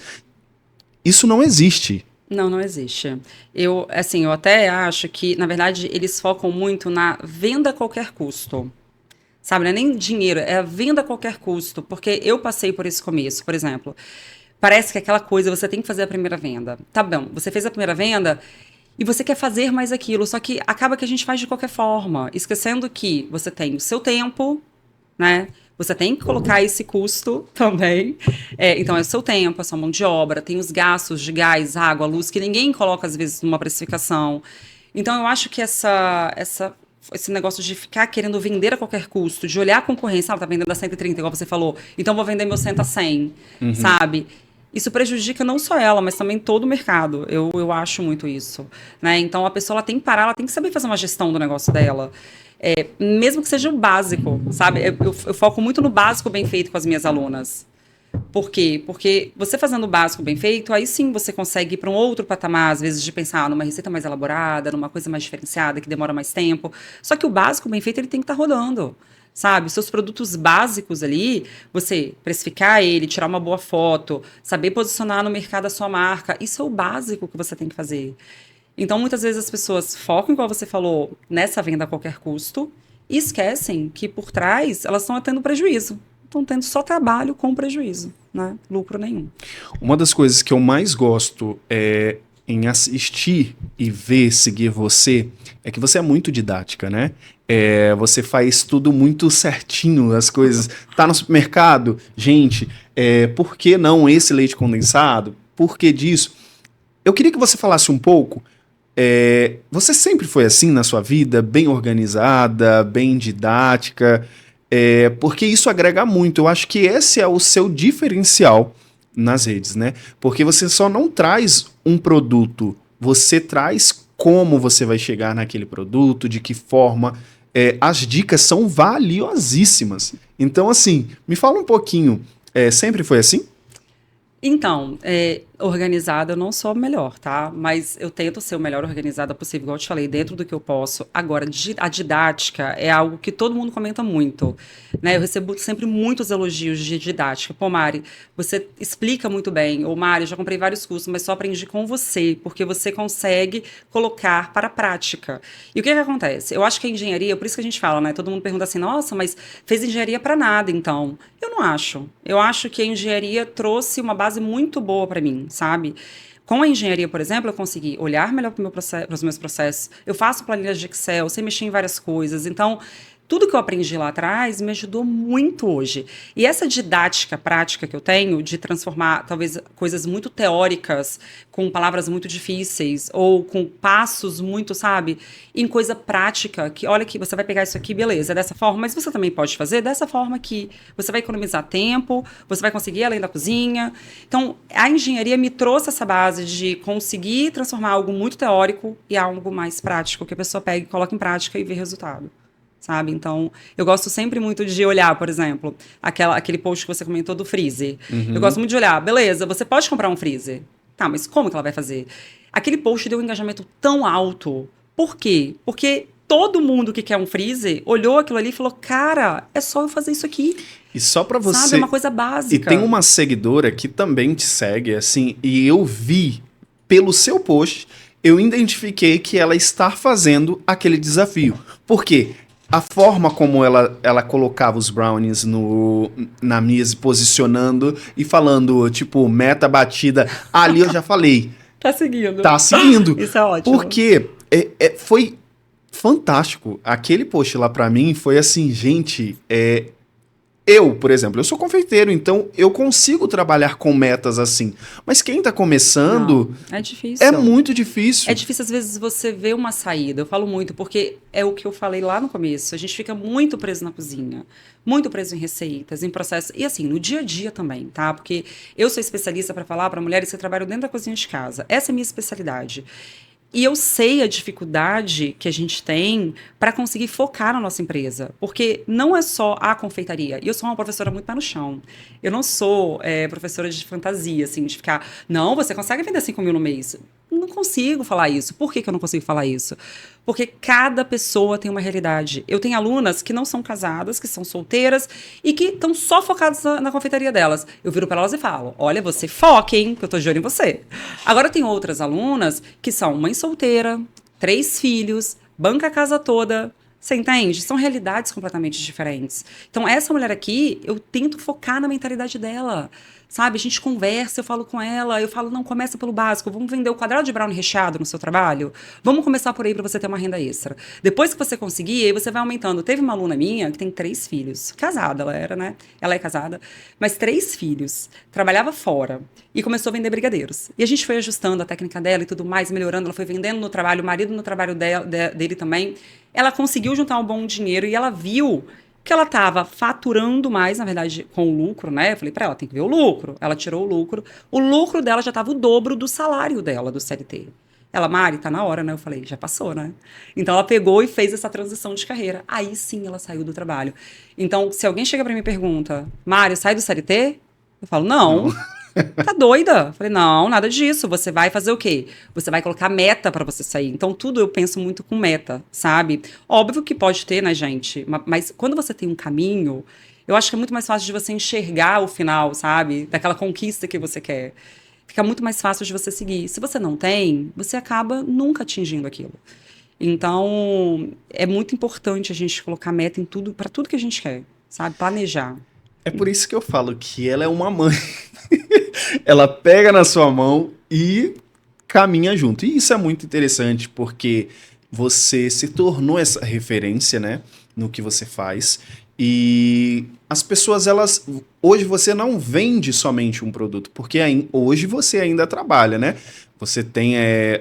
Isso não existe. Não existe. Eu até acho que, na verdade, eles focam muito na venda a qualquer custo. sabe? Não é nem dinheiro, é a venda a qualquer custo, porque eu passei por esse começo, por exemplo. Parece que aquela coisa, você tem que fazer a primeira venda. Tá bom, você fez a primeira venda e você quer fazer mais aquilo, só que acaba que a gente faz de qualquer forma, esquecendo que você tem o seu tempo, né? Você tem que colocar esse custo também. Então, é o seu tempo, a sua mão de obra, tem os gastos de gás, água, luz, que ninguém coloca, às vezes, numa precificação. Então, eu acho que esse negócio de ficar querendo vender a qualquer custo, de olhar a concorrência, tá vendendo a 130, igual você falou, então vou vender meu 100 a 100, sabe? Isso prejudica não só ela, mas também todo o mercado. Eu acho muito isso, né? Então, a pessoa ela tem que parar, ela tem que saber fazer uma gestão do negócio dela. Mesmo que seja o básico, sabe? Eu foco muito no básico bem feito com as minhas alunas. Por quê? Porque você fazendo o básico bem feito, aí sim você consegue ir para um outro patamar, às vezes, de pensar numa receita mais elaborada, numa coisa mais diferenciada, que demora mais tempo. Só que o básico bem feito, ele tem que estar rodando, sabe? Os seus produtos básicos ali, você precificar ele, tirar uma boa foto, saber posicionar no mercado a sua marca, isso é o básico que você tem que fazer. Então, muitas vezes as pessoas focam, igual você falou, nessa venda a qualquer custo e esquecem que por trás elas estão tendo prejuízo. Estão tendo só trabalho com prejuízo, né? Lucro nenhum. Uma das coisas que eu mais gosto em assistir e ver, seguir você, é que você é muito didática, né? Você faz tudo muito certinho, as coisas. Tá no supermercado, gente, por que não esse leite condensado? Por que disso? Eu queria que você falasse um pouco. Você sempre foi assim na sua vida, bem organizada, bem didática, porque isso agrega muito. Eu acho que esse é o seu diferencial nas redes, né? Porque você só não traz um produto, você traz como você vai chegar naquele produto, de que forma. As dicas são valiosíssimas. Então, assim, me fala um pouquinho, sempre foi assim? Então, organizada eu não sou a melhor, tá? Mas eu tento ser o melhor organizada possível, igual eu te falei, dentro do que eu posso. Agora, a didática é algo que todo mundo comenta muito, né? Eu recebo sempre muitos elogios de didática. Pô, Mari, você explica muito bem. Ou, Mari, eu já comprei vários cursos, mas só aprendi com você, porque você consegue colocar para a prática. E o que acontece? Eu acho que a engenharia, por isso que a gente fala, né? Todo mundo pergunta assim, nossa, mas fez engenharia para nada, então. Eu não acho. Eu acho que a engenharia trouxe uma base muito boa para mim, sabe? Com a engenharia, por exemplo, eu consegui olhar melhor para os meus processos. Eu faço planilhas de Excel, sei mexer em várias coisas. Então, tudo que eu aprendi lá atrás me ajudou muito hoje. E essa didática prática que eu tenho de transformar, talvez, coisas muito teóricas com palavras muito difíceis ou com passos muito, sabe, em coisa prática, que olha que você vai pegar isso aqui, beleza, é dessa forma, mas você também pode fazer dessa forma que você vai economizar tempo, você vai conseguir ir além da cozinha. Então, a engenharia me trouxe essa base de conseguir transformar algo muito teórico em algo mais prático, que a pessoa pega e coloca em prática e vê resultado. Sabe? Então, eu gosto sempre muito de olhar, por exemplo, aquele post que você comentou do freezer. Eu gosto muito de olhar, beleza, você pode comprar um freezer. Tá, mas como que ela vai fazer? Aquele post deu um engajamento tão alto. Por quê? Porque todo mundo que quer um freezer olhou aquilo ali e falou, cara, é só eu fazer isso aqui. E só pra você... Sabe? É uma coisa básica. E tem uma seguidora que também te segue, assim, e eu vi pelo seu post, eu identifiquei que ela está fazendo aquele desafio. Por quê? A forma como ela colocava os brownies na mesa, posicionando e falando, tipo, meta batida, ali eu já falei. Tá seguindo. Tá seguindo. Isso é ótimo. Porque foi fantástico. Aquele post lá pra mim foi assim, gente, eu, por exemplo, eu sou confeiteiro, então eu consigo trabalhar com metas assim. Mas quem tá começando... Não, é difícil. É muito difícil. É difícil, às vezes, você ver uma saída. Eu falo muito, porque é o que eu falei lá no começo. A gente fica muito preso na cozinha, muito preso em receitas, em processos. E assim, no dia a dia também, tá? Porque eu sou especialista para falar para mulheres que trabalham dentro da cozinha de casa. Essa é a minha especialidade. E eu sei a dificuldade que a gente tem para conseguir focar na nossa empresa. Porque não é só a confeitaria. E eu sou uma professora muito pé no chão. Eu não sou professora de fantasia, assim, de ficar... Não, você consegue vender 5 mil no mês. Não consigo falar isso. Por que eu não consigo falar isso? Porque cada pessoa tem uma realidade. Eu tenho alunas que não são casadas, que são solteiras e que estão só focadas na confeitaria delas. Eu viro para elas e falo, olha, você foca, hein, que eu tô de olho em você. Agora tem outras alunas que são mãe solteira, 3 filhos, banca a casa toda, Você entende? São realidades completamente diferentes. Então, essa mulher aqui, eu tento focar na mentalidade dela. Sabe? A gente conversa, eu falo com ela, eu falo, não, começa pelo básico, vamos vender o quadrado de brownie recheado no seu trabalho? Vamos começar por aí para você ter uma renda extra. Depois que você conseguir, aí você vai aumentando. Teve uma aluna minha que tem 3 filhos. Casada ela era, né? Ela é casada. Mas 3 filhos. Trabalhava fora. E começou a vender brigadeiros. E a gente foi ajustando a técnica dela e tudo mais, melhorando. Ela foi vendendo no trabalho, o marido no trabalho dele também. Ela conseguiu juntar um bom dinheiro e ela viu que ela estava faturando mais, na verdade, com o lucro, né? Eu falei para ela, tem que ver o lucro. Ela tirou o lucro dela já estava o dobro do salário dela, do CLT. Ela, Mari, tá na hora, né? Eu falei, já passou, né? Então ela pegou e fez essa transição de carreira. Aí sim ela saiu do trabalho. Então, se alguém chega para mim e pergunta, Mari, sai do CLT? Eu falo, não. Tá doida? Eu falei, não, nada disso. Você vai fazer o quê? Você vai colocar meta pra você sair. Então, tudo eu penso muito com meta, sabe? Óbvio que pode ter, né, gente? Mas quando você tem um caminho, eu acho que é muito mais fácil de você enxergar o final, sabe? Daquela conquista que você quer. Fica muito mais fácil de você seguir. Se você não tem, você acaba nunca atingindo aquilo. Então, é muito importante a gente colocar meta em tudo, pra tudo que a gente quer, sabe? Planejar. É por isso que eu falo que ela é uma mãe. Ela pega na sua mão e caminha junto. E isso é muito interessante, porque você se tornou essa referência, né, no que você faz. E as pessoas, elas... Hoje você não vende somente um produto, porque hoje você ainda trabalha, né? Você tem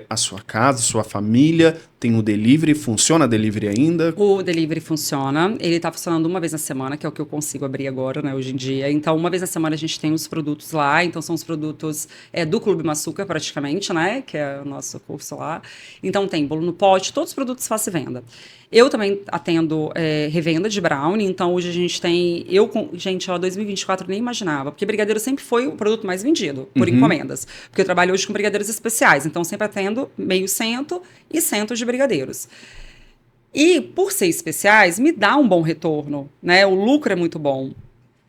a sua casa, sua família, tem o delivery, funciona delivery ainda? O delivery funciona, ele tá funcionando uma vez na semana, que é o que eu consigo abrir agora, né, hoje em dia. Então, uma vez na semana a gente tem os produtos lá, então são os produtos do Clube Maçuca, praticamente, né, que é o nosso curso lá. Então, tem bolo no pote, todos os produtos faço venda. Eu também atendo revenda de brownie, então hoje a gente tem... Gente, 2024 eu nem imaginava, porque brigadeiro sempre foi o produto mais vendido, por encomendas. Porque eu trabalho hoje com brigadeiros especiais, então sempre atendo meio cento e cento de brigadeiros. E, por ser especiais, me dá um bom retorno, né? O lucro é muito bom.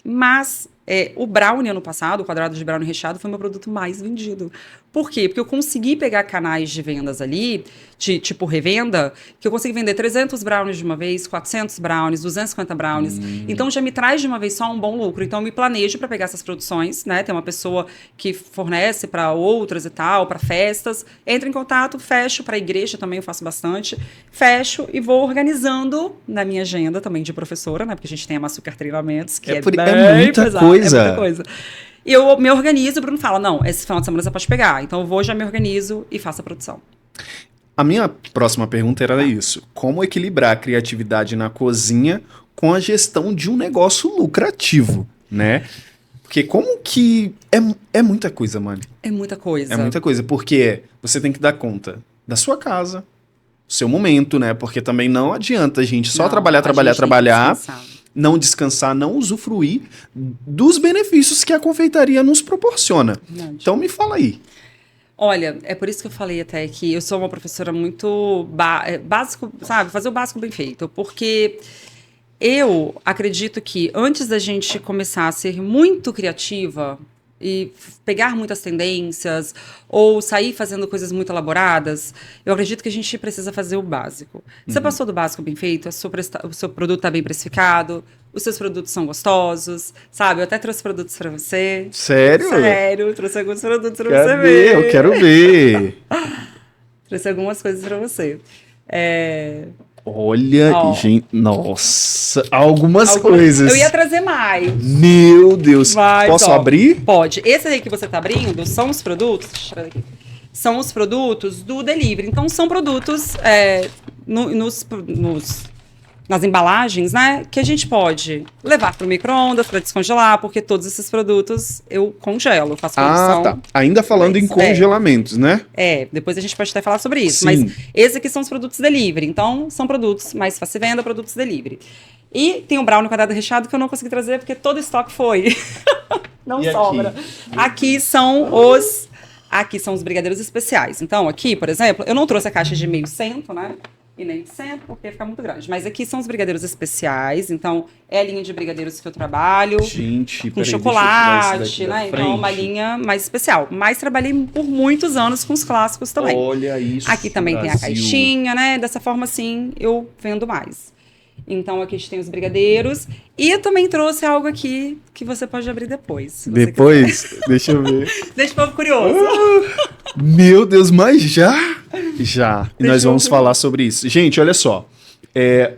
Mas o brownie, ano passado, o quadrado de brownie recheado, foi o meu produto mais vendido. Por quê? Porque eu consegui pegar canais de vendas ali, de tipo revenda, que eu consegui vender 300 brownies de uma vez, 400 brownies, 250 brownies. Então, já me traz de uma vez só um bom lucro. Então, eu me planejo para pegar essas produções, né? Tem uma pessoa que fornece para outras e tal, para festas. Entro em contato, fecho. Para a igreja também eu faço bastante. Fecho e vou organizando na minha agenda também de professora, né? Porque a gente tem a Maçucar Treinamentos, que é muita pesado, coisa. É muita coisa. E eu me organizo, o Bruno fala, não, esse final de semana você pode pegar. Então eu vou, já me organizo e faço a produção. A minha próxima pergunta era isso. Como equilibrar a criatividade na cozinha com a gestão de um negócio lucrativo, né? Porque como que... É muita coisa, mano. É muita coisa. É muita coisa, porque você tem que dar conta da sua casa, do seu momento, né? Porque também não adianta a gente só trabalhar, não descansar, não usufruir dos benefícios que a confeitaria nos proporciona. Verdade. Então me fala aí. Olha, é por isso que eu falei até que eu sou uma professora muito básico, sabe? Fazer o básico bem feito. Porque eu acredito que antes da gente começar a ser muito criativa e pegar muitas tendências ou sair fazendo coisas muito elaboradas, eu acredito que a gente precisa fazer o básico. Você passou do básico bem feito, o seu produto está bem precificado, os seus produtos são gostosos, sabe? Eu até trouxe produtos para você. Sério? Sério, trouxe alguns produtos para você ver. Eu quero ver. Trouxe algumas coisas para você. Olha, gente, nossa, algumas coisas. Eu ia trazer mais. Meu Deus. Posso abrir? Pode. Esse aí que você tá abrindo são os produtos. Deixa eu tirar daqui. São os produtos do delivery. Então, são produtos nas embalagens, né? Que a gente pode levar para o micro-ondas para descongelar, porque todos esses produtos eu congelo, faço produção. Tá. Ainda falando em congelamentos, né? Depois a gente pode até falar sobre isso. Sim. Mas esses aqui são os produtos delivery. Então, são produtos mais fácil venda, produtos delivery. E tem o brownie quadrado recheado que eu não consegui trazer, porque todo o estoque foi. Não e sobra. Aqui são os brigadeiros especiais. Então, aqui, por exemplo, eu não trouxe a caixa de meio cento, né? E nem de cento, porque fica muito grande. Mas aqui são os brigadeiros especiais. Então, é a linha de brigadeiros que eu trabalho. Gente, com chocolate, né? Então, uma linha mais especial. Mas trabalhei por muitos anos com os clássicos também. Olha isso, aqui também Brasil. Tem a caixinha, né? Dessa forma, assim, eu vendo mais. Então, aqui a gente tem os brigadeiros. E eu também trouxe algo aqui que você pode abrir depois. Depois? Deixa eu ver. Deixa o povo curioso. Meu Deus, mas já? Já. E nós vamos falar sobre isso. Gente, olha só.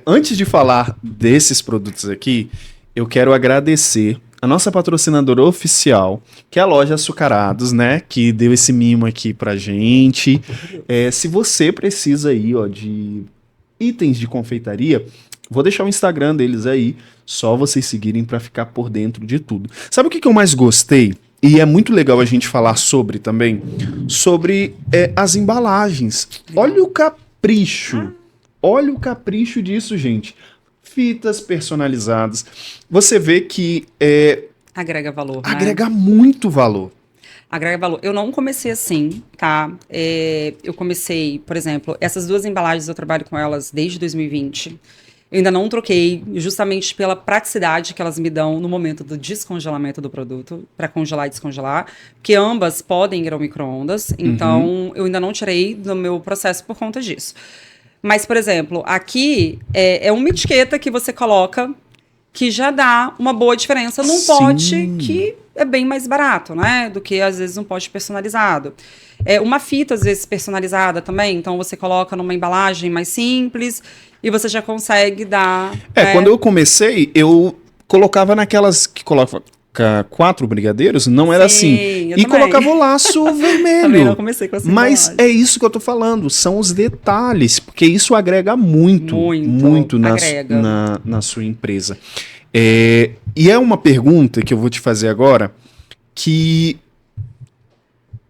Antes de falar desses produtos aqui, eu quero agradecer a nossa patrocinadora oficial, que é a Loja Açucarados, né? Que deu esse mimo aqui pra gente. Se você precisa aí, ó, de itens de confeitaria, vou deixar o Instagram deles aí, só vocês seguirem pra ficar por dentro de tudo. Sabe o que eu mais gostei? E é muito legal a gente falar sobre também, sobre as embalagens. Olha o capricho. Olha o capricho disso, gente. Fitas personalizadas. Você vê que agrega valor, agrega muito valor. Agrega valor. Eu não comecei assim, tá? Eu comecei, por exemplo, essas duas embalagens eu trabalho com elas desde 2020. Eu ainda não troquei, justamente pela praticidade que elas me dão no momento do descongelamento do produto, para congelar e descongelar, porque ambas podem ir ao micro-ondas, então eu ainda não tirei do meu processo por conta disso. Mas, por exemplo, aqui é uma etiqueta que você coloca que já dá uma boa diferença num pote que é bem mais barato, né? Do que, às vezes, um pote personalizado. Uma fita, às vezes, personalizada também. Então, você coloca numa embalagem mais simples e você já consegue dar... Quando eu comecei, eu colocava naquelas que coloca 4 brigadeiros, não era assim. E também colocava o laço vermelho. Também não comecei com essa Mas embalagem. é isso que eu tô falando, são os detalhes, porque isso agrega muito na sua empresa. E é uma pergunta que eu vou te fazer agora, que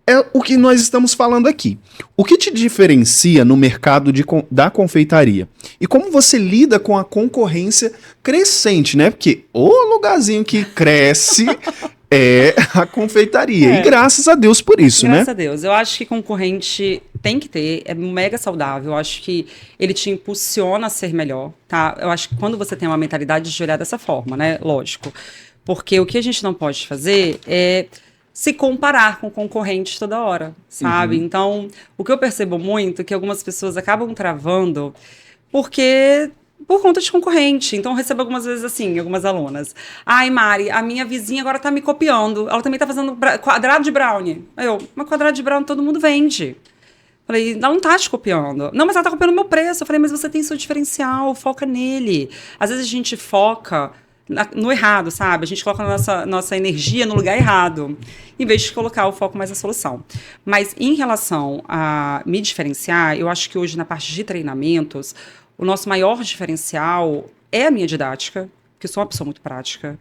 é o que nós estamos falando aqui. O que te diferencia no mercado da confeitaria? E como você lida com a concorrência crescente, né? Porque o lugarzinho que cresce é a confeitaria. E graças a Deus por isso, né? Graças a Deus. Eu acho que concorrente tem que ter, é mega saudável. Eu acho que ele te impulsiona a ser melhor, tá? Eu acho que quando você tem uma mentalidade de olhar dessa forma, né? Lógico. Porque o que a gente não pode fazer é se comparar com concorrentes toda hora, sabe? Então, o que eu percebo muito é que algumas pessoas acabam travando por conta de concorrente. Então, eu recebo algumas vezes assim, algumas alunas. Ai, Mari, a minha vizinha agora tá me copiando. Ela também tá fazendo quadrado de brownie. Mas quadrado de brownie todo mundo vende. Falei, ela não tá te copiando. Não, mas ela tá copiando o meu preço. Eu falei, mas você tem seu diferencial, foca nele. Às vezes a gente foca no errado, sabe? A gente coloca a nossa energia no lugar errado, em vez de colocar o foco mais na solução. Mas em relação a me diferenciar, eu acho que hoje na parte de treinamentos, o nosso maior diferencial é a minha didática, porque eu sou uma pessoa muito prática.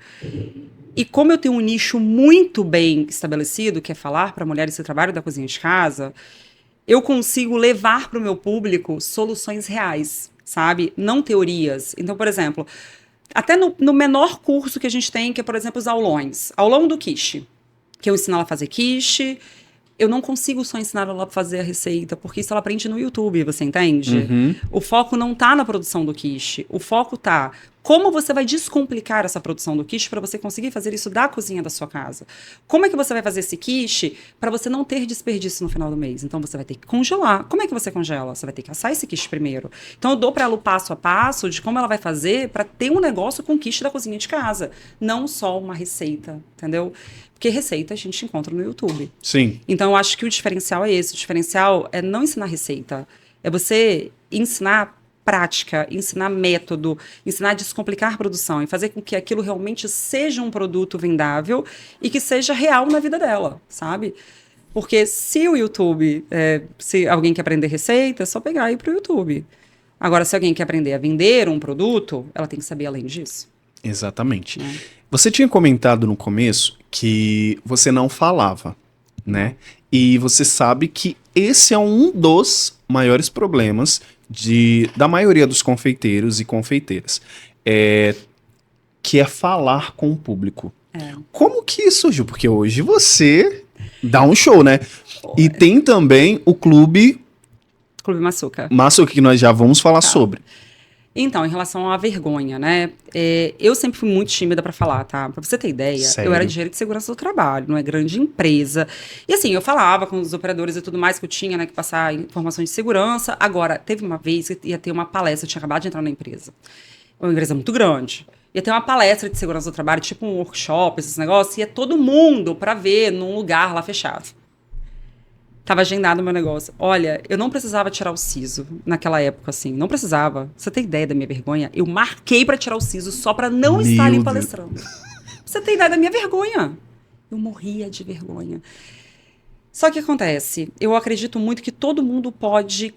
E como eu tenho um nicho muito bem estabelecido, que é falar para mulheres do trabalho da cozinha de casa, eu consigo levar para o meu público soluções reais, sabe? Não teorias. Então, por exemplo, até no menor curso que a gente tem, que é, por exemplo, os aulões. Aulão do quiche, que eu ensino ela a fazer quiche. Eu não consigo só ensinar ela a fazer a receita, porque isso ela aprende no YouTube, você entende? O foco não tá na produção do quiche. O foco tá como você vai descomplicar essa produção do quiche para você conseguir fazer isso da cozinha da sua casa. Como é que você vai fazer esse quiche para você não ter desperdício no final do mês? Então, você vai ter que congelar. Como é que você congela? Você vai ter que assar esse quiche primeiro. Então, eu dou para ela o passo a passo de como ela vai fazer para ter um negócio com quiche da cozinha de casa. Não só uma receita, entendeu? Porque receita a gente encontra no YouTube. Sim. Então, eu acho que o diferencial é esse. O diferencial é não ensinar receita. É você ensinar prática, ensinar método, ensinar a descomplicar a produção e fazer com que aquilo realmente seja um produto vendável e que seja real na vida dela, sabe? Porque se o YouTube, se alguém quer aprender receita, é só pegar e ir para o YouTube. Agora, se alguém quer aprender a vender um produto, ela tem que saber além disso. Exatamente. Você tinha comentado no começo que você não falava, né? E você sabe que esse é um dos maiores problemas da maioria dos confeiteiros e confeiteiras, que é falar com o público. Como que isso surgiu? Porque hoje você dá um show, né? E tem também o Clube Maçuca. Maçuca, que nós já vamos falar sobre. Então, em relação à vergonha, né? Eu sempre fui muito tímida para falar, tá? Pra você ter ideia, Sério? Eu era engenheira de segurança do trabalho, numa grande empresa. E assim, eu falava com os operadores e tudo mais que eu tinha, né? Que passar informações de segurança. Agora, teve uma vez que ia ter uma palestra, eu tinha acabado de entrar na empresa. uma empresa muito grande. Ia ter uma palestra de segurança do trabalho, tipo um workshop, esses negócios, ia todo mundo para ver num lugar lá fechado. Tava agendado o meu negócio. Olha, eu não precisava tirar o siso naquela época, assim. Não precisava. Você tem ideia da minha vergonha? Eu marquei para tirar o siso só para não estar ali palestrando. Você tem ideia da minha vergonha? Eu morria de vergonha. Só que acontece, eu acredito muito que todo mundo pode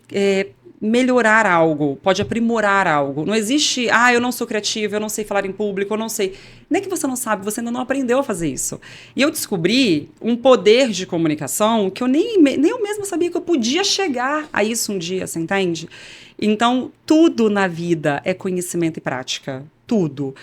melhorar algo, pode aprimorar algo. Não existe, eu não sou criativa, eu não sei falar em público, eu não sei. Nem é que você não sabe, você ainda não aprendeu a fazer isso. E eu descobri um poder de comunicação que eu nem eu mesma sabia que eu podia chegar a isso um dia, você entende? Então, tudo na vida é conhecimento e prática. Tudo.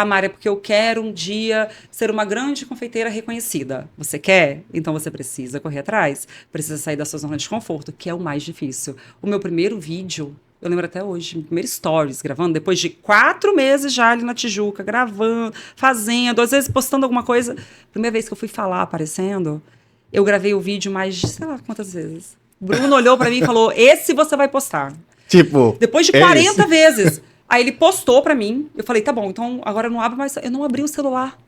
Mari, é porque eu quero um dia ser uma grande confeiteira reconhecida. Você quer? Então você precisa correr atrás. Precisa sair da sua zona de conforto, que é o mais difícil. O meu primeiro vídeo, eu lembro até hoje, meu primeiro stories gravando, depois de 4 meses já ali na Tijuca, gravando, fazendo, às vezes postando alguma coisa. Primeira vez que eu fui falar, aparecendo, eu gravei o vídeo mais de, sei lá quantas vezes. O Bruno olhou pra mim e falou, esse você vai postar. Tipo, depois de 40 vezes. Aí ele postou pra mim, eu falei, tá bom, então agora eu não abro mais. Eu não abri o celular.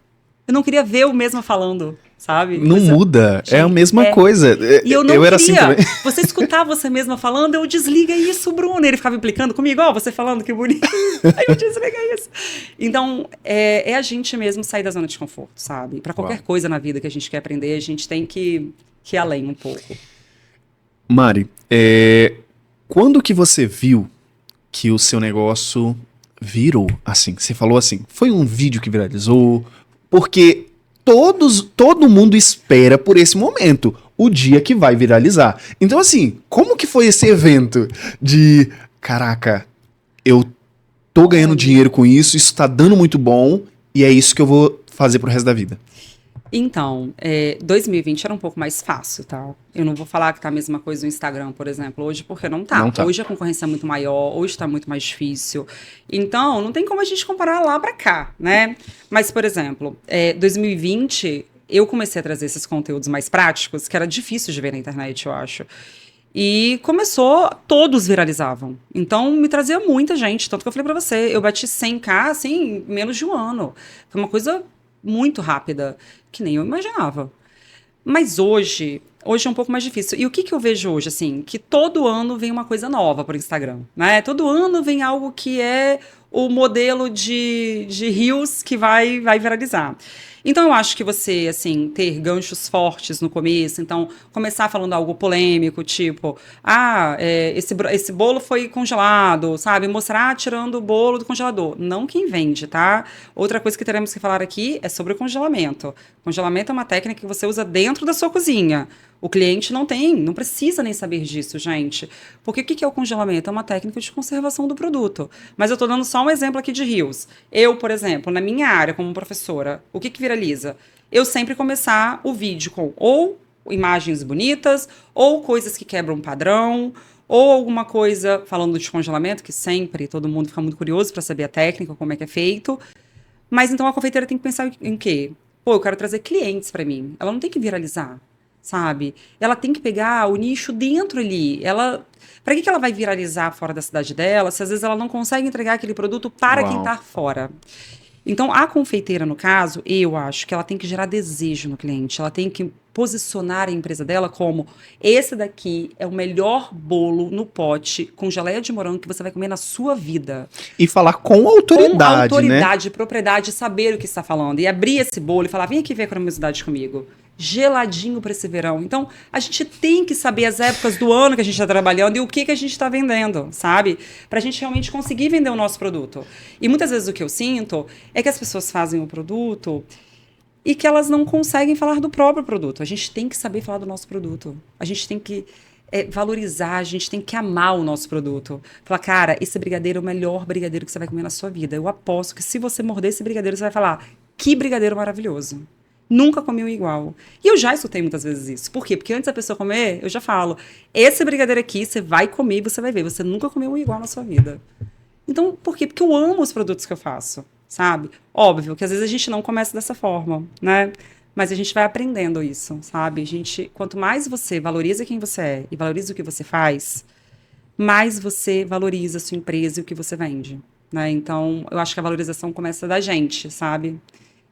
Eu não queria ver o mesmo falando, sabe? Não muda, é a mesma coisa. E eu não queria. Era assim também. Você escutar você mesma falando, eu desliga isso, Bruno. Ele ficava implicando comigo, você falando, que bonito. Aí eu desliga isso. Então, é a gente mesmo sair da zona de conforto, sabe? Pra qualquer coisa na vida que a gente quer aprender, a gente tem que ir além um pouco. Mari, quando que você viu que o seu negócio virou assim? Você falou assim, foi um vídeo que viralizou, porque todo mundo espera por esse momento, o dia que vai viralizar. Então assim, como que foi esse evento de, caraca, eu tô ganhando dinheiro com isso tá dando muito bom, e é isso que eu vou fazer pro resto da vida? Então, 2020 era um pouco mais fácil, tá? Eu não vou falar que tá a mesma coisa no Instagram, por exemplo, hoje, porque não tá. Hoje a concorrência é muito maior, hoje tá muito mais difícil. Então, não tem como a gente comparar lá pra cá, né? Mas, por exemplo, 2020, eu comecei a trazer esses conteúdos mais práticos, que era difícil de ver na internet, eu acho. E todos viralizavam. Então, me trazia muita gente. Tanto que eu falei pra você, eu bati 100k, assim, em menos de um ano. Foi uma coisa muito rápida, que nem eu imaginava. Mas hoje é um pouco mais difícil. E o que eu vejo hoje, assim, que todo ano vem uma coisa nova para o Instagram, né? Todo ano vem algo que é o modelo de Reels que vai viralizar. Então, eu acho que você, assim, ter ganchos fortes no começo, então, começar falando algo polêmico, tipo, esse bolo foi congelado, sabe? Mostrar tirando o bolo do congelador. Não quem vende, tá? Outra coisa que teremos que falar aqui é sobre o congelamento. Congelamento é uma técnica que você usa dentro da sua cozinha. O cliente não precisa nem saber disso, gente. Porque o que é o congelamento? É uma técnica de conservação do produto. Mas eu estou dando só um exemplo aqui de Reels. Eu, por exemplo, na minha área como professora, o que viraliza? Eu sempre começar o vídeo com ou imagens bonitas, ou coisas que quebram padrão, ou alguma coisa falando de congelamento, que sempre todo mundo fica muito curioso para saber a técnica, como é que é feito. Mas então a confeiteira tem que pensar em quê? Eu quero trazer clientes para mim. Ela não tem que viralizar. Sabe? Ela tem que pegar o nicho dentro ali. Para que ela vai viralizar fora da cidade dela, se às vezes ela não consegue entregar aquele produto para quem está fora? Então, a confeiteira, no caso, eu acho que ela tem que gerar desejo no cliente. Ela tem que posicionar a empresa dela como esse daqui é o melhor bolo no pote com geleia de morango que você vai comer na sua vida. E falar com autoridade, com autoridade, né? Propriedade, saber o que está falando. E abrir esse bolo e falar, vem aqui ver a cremosidade comigo. Geladinho para esse verão. Então, a gente tem que saber as épocas do ano que a gente está trabalhando e o que a gente está vendendo, sabe? Para a gente realmente conseguir vender o nosso produto. E muitas vezes o que eu sinto é que as pessoas fazem o produto e que elas não conseguem falar do próprio produto. A gente tem que saber falar do nosso produto. A gente tem que valorizar, a gente tem que amar o nosso produto. Falar, cara, esse brigadeiro é o melhor brigadeiro que você vai comer na sua vida. Eu aposto que se você morder esse brigadeiro, você vai falar, que brigadeiro maravilhoso. Nunca comi um igual. E eu já escutei muitas vezes isso. Por quê? Porque antes da pessoa comer, eu já falo, esse brigadeiro aqui, você vai comer e você vai ver. Você nunca comeu um igual na sua vida. Então, por quê? Porque eu amo os produtos que eu faço, sabe? Óbvio que às vezes a gente não começa dessa forma, né? Mas a gente vai aprendendo isso, sabe? Quanto mais você valoriza quem você é e valoriza o que você faz, mais você valoriza a sua empresa e o que você vende. né? Então, eu acho que a valorização começa da gente, sabe?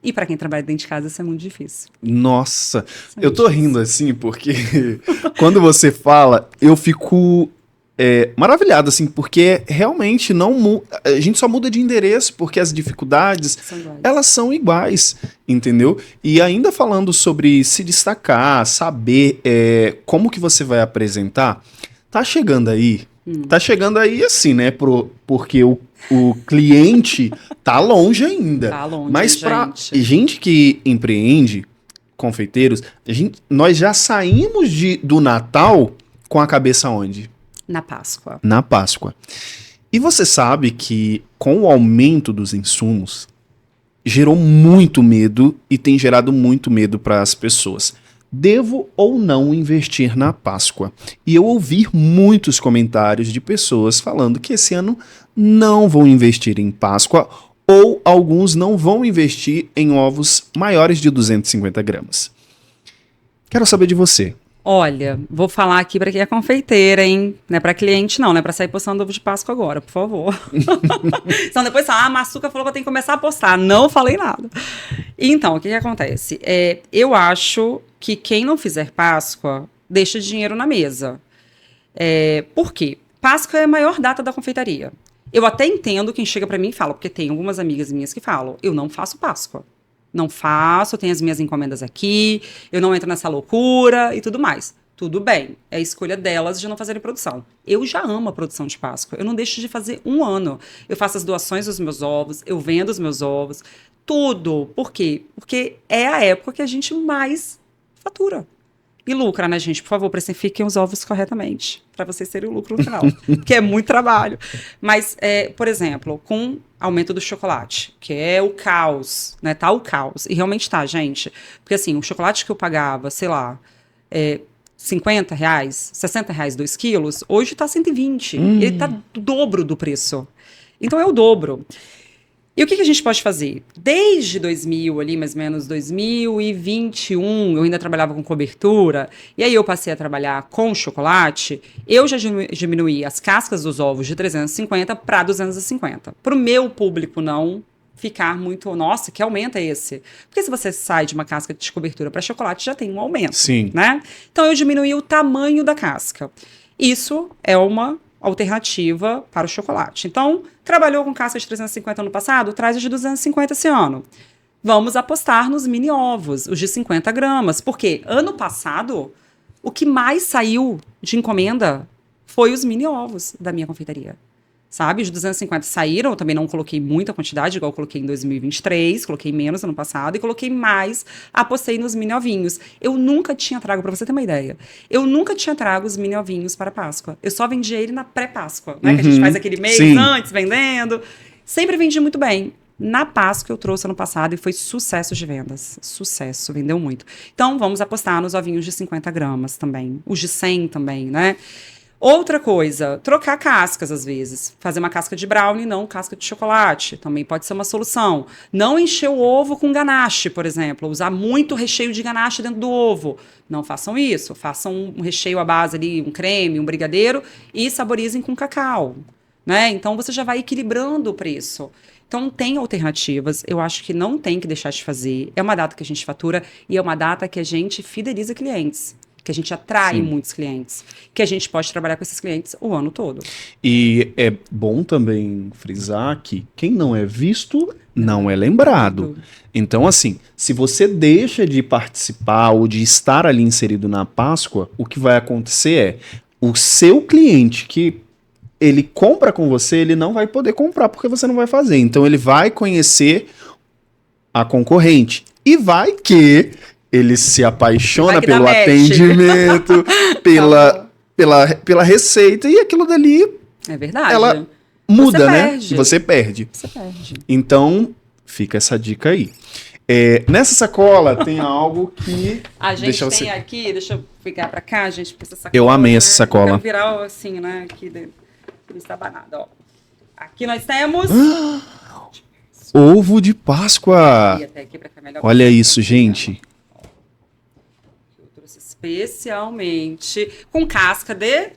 E para quem trabalha dentro de casa, isso é muito difícil. Nossa, eu tô rindo assim porque quando você fala, eu fico maravilhado, assim, porque realmente a gente só muda de endereço porque as dificuldades, elas são iguais, entendeu? E ainda falando sobre se destacar, saber como que você vai apresentar, tá chegando aí assim, né, porque o cliente tá longe ainda. Tá longe, mas pra gente que empreende, confeiteiros, nós já saímos do Natal com a cabeça onde? Na Páscoa. Na Páscoa. E você sabe que com o aumento dos insumos, gerou muito medo e tem gerado muito medo para as pessoas. Devo ou não investir na Páscoa? E eu ouvi muitos comentários de pessoas falando que esse ano não vão investir em Páscoa ou alguns não vão investir em ovos maiores de 250 gramas. Quero saber de você. Olha, vou falar aqui para quem é confeiteira, hein? Não é para cliente, não é para sair postando ovo de Páscoa agora, por favor. Então depois fala, a Massuca falou que eu tenho que começar a postar. Não falei nada. Então, o que acontece? Eu acho que quem não fizer Páscoa, deixa dinheiro na mesa. Por quê? Páscoa é a maior data da confeitaria. Eu até entendo quem chega para mim e fala, porque tem algumas amigas minhas que falam, eu não faço Páscoa. Não faço, eu tenho as minhas encomendas aqui, eu não entro nessa loucura e tudo mais. Tudo bem, é a escolha delas de não fazerem produção. Eu já amo a produção de Páscoa, eu não deixo de fazer um ano. Eu faço as doações dos meus ovos, eu vendo os meus ovos, tudo. Por quê? Porque é a época que a gente mais fatura. E lucra, né, gente? Por favor, precifiquem os ovos corretamente, para vocês terem o lucro no final, porque é muito trabalho. Mas, por exemplo, com aumento do chocolate, que é o caos, né? Tá o caos. E realmente tá, gente. Porque, assim, o chocolate que eu pagava, sei lá, R$50, R$60, 2 quilos, hoje tá 120. Ele tá do dobro do preço. Então, é o dobro. E o que a gente pode fazer? Desde 2000, ali mais ou menos 2021, eu ainda trabalhava com cobertura, e aí eu passei a trabalhar com chocolate, eu já diminuí as cascas dos ovos de 350 para 250. Para o meu público não ficar muito, nossa, que aumento é esse? Porque se você sai de uma casca de cobertura para chocolate, já tem um aumento, Sim. Né? Então eu diminuí o tamanho da casca. Isso é uma alternativa para o chocolate. Então, trabalhou com casca de 350 ano passado, traz a de 250 esse ano. Vamos apostar nos mini ovos, os de 50 gramas, porque ano passado, o que mais saiu de encomenda foi os mini ovos da minha confeitaria. Sabe? Os 250 saíram, eu também não coloquei muita quantidade, igual eu coloquei em 2023, coloquei menos ano passado e coloquei mais, apostei nos mini ovinhos. Eu nunca tinha trago, para você ter uma ideia, eu nunca tinha trago os mini ovinhos para Páscoa. Eu só vendia ele na pré-Páscoa, né? Que a gente faz aquele mês antes, vendendo. Sempre vendi muito bem. Na Páscoa eu trouxe ano passado e foi sucesso de vendas. Sucesso, vendeu muito. Então, vamos apostar nos ovinhos de 50 gramas também. Os de 100 também, né? Outra coisa, trocar cascas às vezes. Fazer uma casca de brownie, não casca de chocolate. Também pode ser uma solução. Não encher o ovo com ganache, por exemplo. Usar muito recheio de ganache dentro do ovo. Não façam isso. Façam um recheio à base ali, um creme, um brigadeiro e saborizem com cacau. Né? Então você já vai equilibrando o preço. Então tem alternativas. Eu acho que não tem que deixar de fazer. É uma data que a gente fatura e é uma data que a gente fideliza clientes. Que a gente atrai muitos clientes, que a gente pode trabalhar com esses clientes o ano todo. E é bom também frisar que quem não é visto não é lembrado. Então, assim, se você deixa de participar ou de estar ali inserido na Páscoa, o que vai acontecer é o seu cliente que ele compra com você, ele não vai poder comprar porque você não vai fazer. Então, ele vai conhecer a concorrente e vai que ele se apaixona pelo atendimento, pela receita, e aquilo dali... É verdade. Ela muda, né? Você perde. Você perde. Então, fica essa dica aí. Nessa sacola tem algo que... A gente tem aqui, deixa eu ficar pra cá, gente, porque essa sacola... Eu amei essa sacola. Eu virar assim, né? Aqui estabanado, ó. Aqui nós temos... Ovo de Páscoa! Olha isso, gente. Especialmente com casca de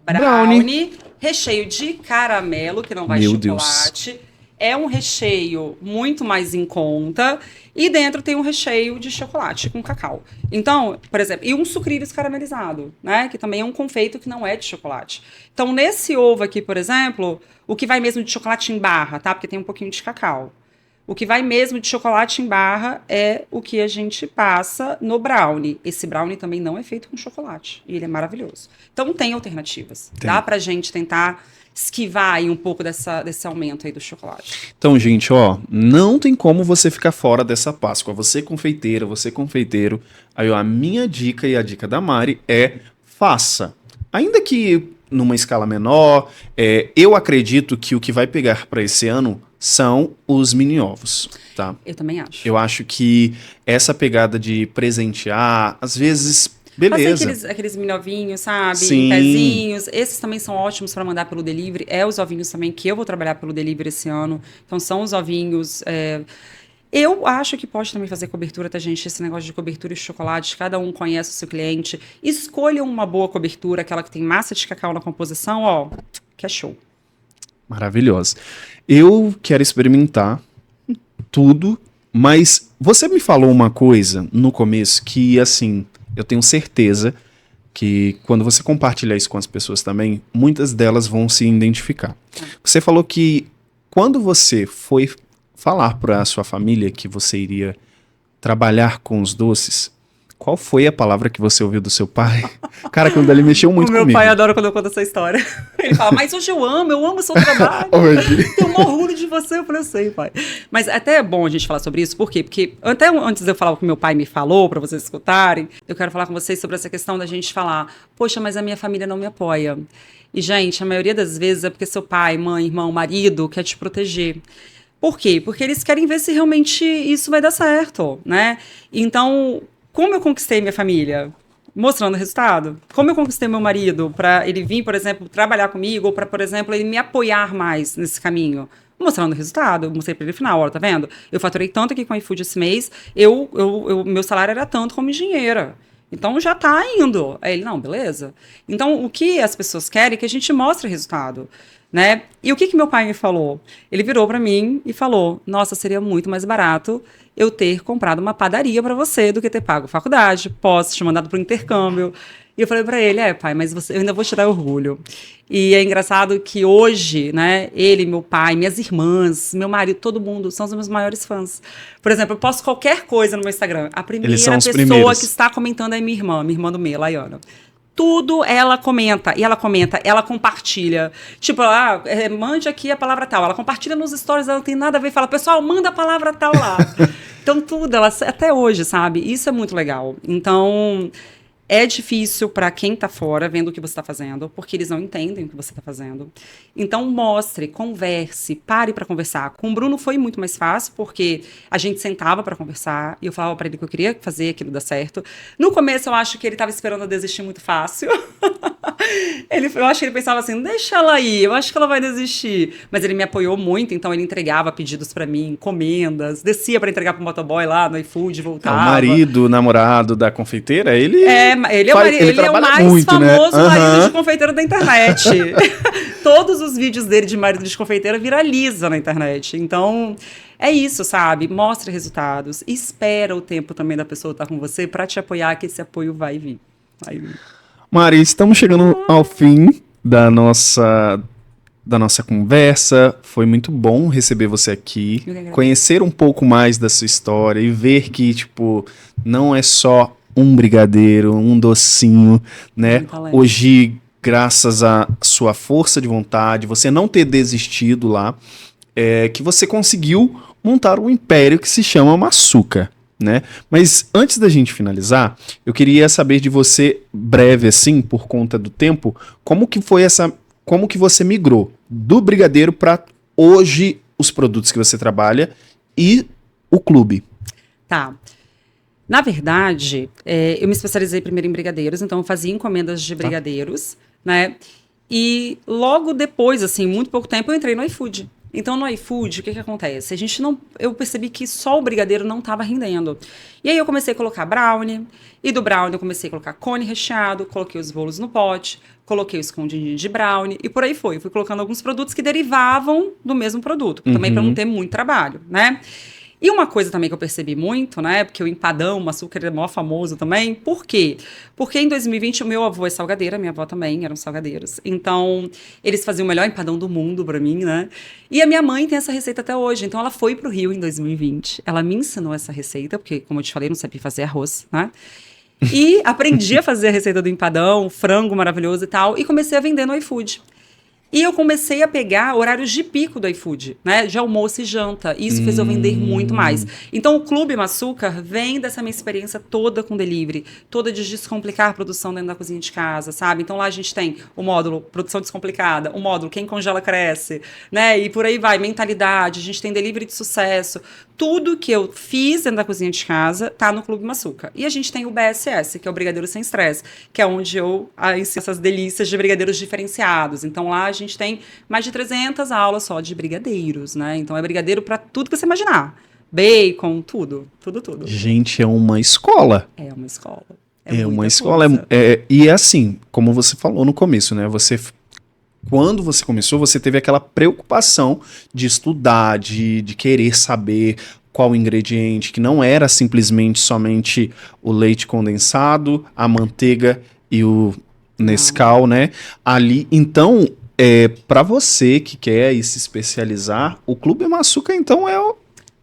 brownie, recheio de caramelo, que não vai chocolate. Deus. é um recheio muito mais em conta e dentro tem um recheio de chocolate com cacau. Então, por exemplo, e um sucrilhos caramelizado, né? Que também é um confeito que não é de chocolate. Então, nesse ovo aqui, por exemplo, o que vai mesmo de chocolate em barra, tá? Porque tem um pouquinho de cacau. O que vai mesmo de chocolate em barra é o que a gente passa no brownie. Esse brownie também não é feito com chocolate. E ele é maravilhoso. Então, tem alternativas. Tem. Dá pra gente tentar esquivar aí um pouco desse aumento aí do chocolate. Então, gente, ó, não tem como você ficar fora dessa Páscoa. Você confeiteira, você confeiteiro. Aí, ó, a minha dica e a dica da Mari é faça. Ainda que numa escala menor, eu acredito que o que vai pegar para esse ano são os mini ovos, tá? Eu também acho. Eu acho que essa pegada de presentear, às vezes, beleza. Fazer aqueles mini ovinhos, sabe? Sim. Em pezinhos. Esses também são ótimos para mandar pelo delivery. É os ovinhos também que eu vou trabalhar pelo delivery esse ano. Então, são os ovinhos... Eu acho que pode também fazer cobertura, tá, gente? Esse negócio de cobertura e chocolate, cada um conhece o seu cliente. Escolha uma boa cobertura, aquela que tem massa de cacau na composição, ó, que é show. Maravilhosa. Eu quero experimentar tudo, mas você me falou uma coisa no começo que, assim, eu tenho certeza que quando você compartilhar isso com as pessoas também, muitas delas vão se identificar. Você falou que quando você foi falar para a sua família que você iria trabalhar com os doces, qual foi a palavra que você ouviu do seu pai? Cara, quando ele mexeu muito comigo. O meu pai adora quando eu conto essa história. Ele fala, mas hoje eu amo o seu trabalho. Hoje. Tenho um orgulho de você. Eu falei, eu sei, pai. Mas até é bom a gente falar sobre isso, por quê? Porque até antes de eu falar o que meu pai me falou, para vocês escutarem, eu quero falar com vocês sobre essa questão da gente falar, poxa, mas a minha família não me apoia. E, gente, a maioria das vezes é porque seu pai, mãe, irmão, marido quer te proteger. Por quê? Porque eles querem ver se realmente isso vai dar certo, né? Então, como eu conquistei minha família? Mostrando o resultado. Como eu conquistei meu marido para ele vir, por exemplo, trabalhar comigo ou para, por exemplo, ele me apoiar mais nesse caminho? Mostrando o resultado. Eu mostrei para ele no final, olha, tá vendo? Eu faturei tanto aqui com o iFood esse mês, meu salário era tanto como engenheira. Então já tá indo. Aí ele, não, beleza. Então o que as pessoas querem é que a gente mostre resultado, né? E o que meu pai me falou? Ele virou para mim e falou, nossa, seria muito mais barato eu ter comprado uma padaria para você do que ter pago faculdade, pós, te mandado pro intercâmbio. E eu falei para ele, pai, mas eu ainda vou te dar orgulho. E é engraçado que hoje, né, ele, meu pai, minhas irmãs, meu marido, todo mundo são os meus maiores fãs. Por exemplo, eu posto qualquer coisa no meu Instagram. A primeira pessoa que está comentando é minha irmã do meio, Laiana. Tudo ela comenta, ela compartilha. Tipo, mande aqui a palavra tal. Ela compartilha nos stories, ela não tem nada a ver, fala, pessoal, manda a palavra tal lá. Então, tudo, ela, até hoje, sabe? Isso é muito legal. Então, é difícil para quem tá fora, vendo o que você tá fazendo, porque eles não entendem o que você tá fazendo. Então, mostre, converse, pare para conversar. Com o Bruno foi muito mais fácil, porque a gente sentava para conversar e eu falava para ele que eu queria fazer aquilo dar certo. No começo, eu acho que ele tava esperando eu desistir muito fácil. Eu acho que ele pensava assim, deixa ela aí, eu acho que ela vai desistir. Mas ele me apoiou muito, então ele entregava pedidos para mim, encomendas, descia para entregar pro motoboy lá no iFood, voltava. O marido, o namorado da confeiteira, ele... Ele é o mais muito, famoso, né? marido de confeiteira da internet. Todos os vídeos dele de marido de confeiteira viralizam na internet. Então, é isso, sabe? Mostre resultados. Espera o tempo também da pessoa estar com você para te apoiar, que esse apoio vai vir. Mari, estamos chegando ao fim da nossa conversa. Foi muito bom receber você aqui, conhecer um pouco mais da sua história e ver que, tipo, não é só um brigadeiro, um docinho, né? Hoje, graças à sua força de vontade, você não ter desistido lá, que você conseguiu montar um império que se chama Massuca, né? Mas antes da gente finalizar, eu queria saber de você, breve assim, por conta do tempo, como que você migrou do brigadeiro para hoje os produtos que você trabalha e o clube? Tá. Na verdade, eu me especializei primeiro em brigadeiros, então eu fazia encomendas de brigadeiros, né? E logo depois, assim, muito pouco tempo, eu entrei no iFood. Então, no iFood, o que acontece? Eu percebi que só o brigadeiro não estava rendendo. E aí eu comecei a colocar brownie, e do brownie eu comecei a colocar cone recheado, coloquei os bolos no pote, coloquei o escondidinho de brownie, e por aí foi. Fui colocando alguns produtos que derivavam do mesmo produto, também para não ter muito trabalho, né? E uma coisa também que eu percebi muito, né? Porque o empadão, o açúcar é maior famoso também. Por quê? Porque em 2020 o meu avô é salgadeira, minha avó também eram salgadeiros. Então, eles faziam o melhor empadão do mundo pra mim, né? E a minha mãe tem essa receita até hoje. Então, ela foi pro Rio em 2020. Ela me ensinou essa receita, porque, como eu te falei, eu não sabia fazer arroz, né? E aprendi a fazer a receita do empadão, frango maravilhoso e tal, e comecei a vender no iFood. E eu comecei a pegar horários de pico do iFood, né? De almoço e janta. E isso fez eu vender muito mais. Então, o Clube Maçúcar vem dessa minha experiência toda com delivery, toda de descomplicar a produção dentro da cozinha de casa, sabe? Então, lá a gente tem o módulo produção descomplicada, o módulo quem congela cresce, né? E por aí vai, mentalidade, a gente tem delivery de sucesso. Tudo que eu fiz dentro da cozinha de casa tá no Clube Maçúcar. E a gente tem o BSS, que é o Brigadeiro Sem Estresse, que é onde eu ensino essas delícias de brigadeiros diferenciados. Então, lá a gente tem mais de 300 aulas só de brigadeiros, né? Então, é brigadeiro para tudo que você imaginar. Bacon, tudo. Gente, é uma escola. É uma escola. É uma escola. E é assim, como você falou no começo, né? Quando você começou, você teve aquela preocupação de estudar, de querer saber qual ingrediente, que não era simplesmente somente o leite condensado, a manteiga e o Nescau, né? Ali, então, para você que quer se especializar, o Clube Maçúcar, então,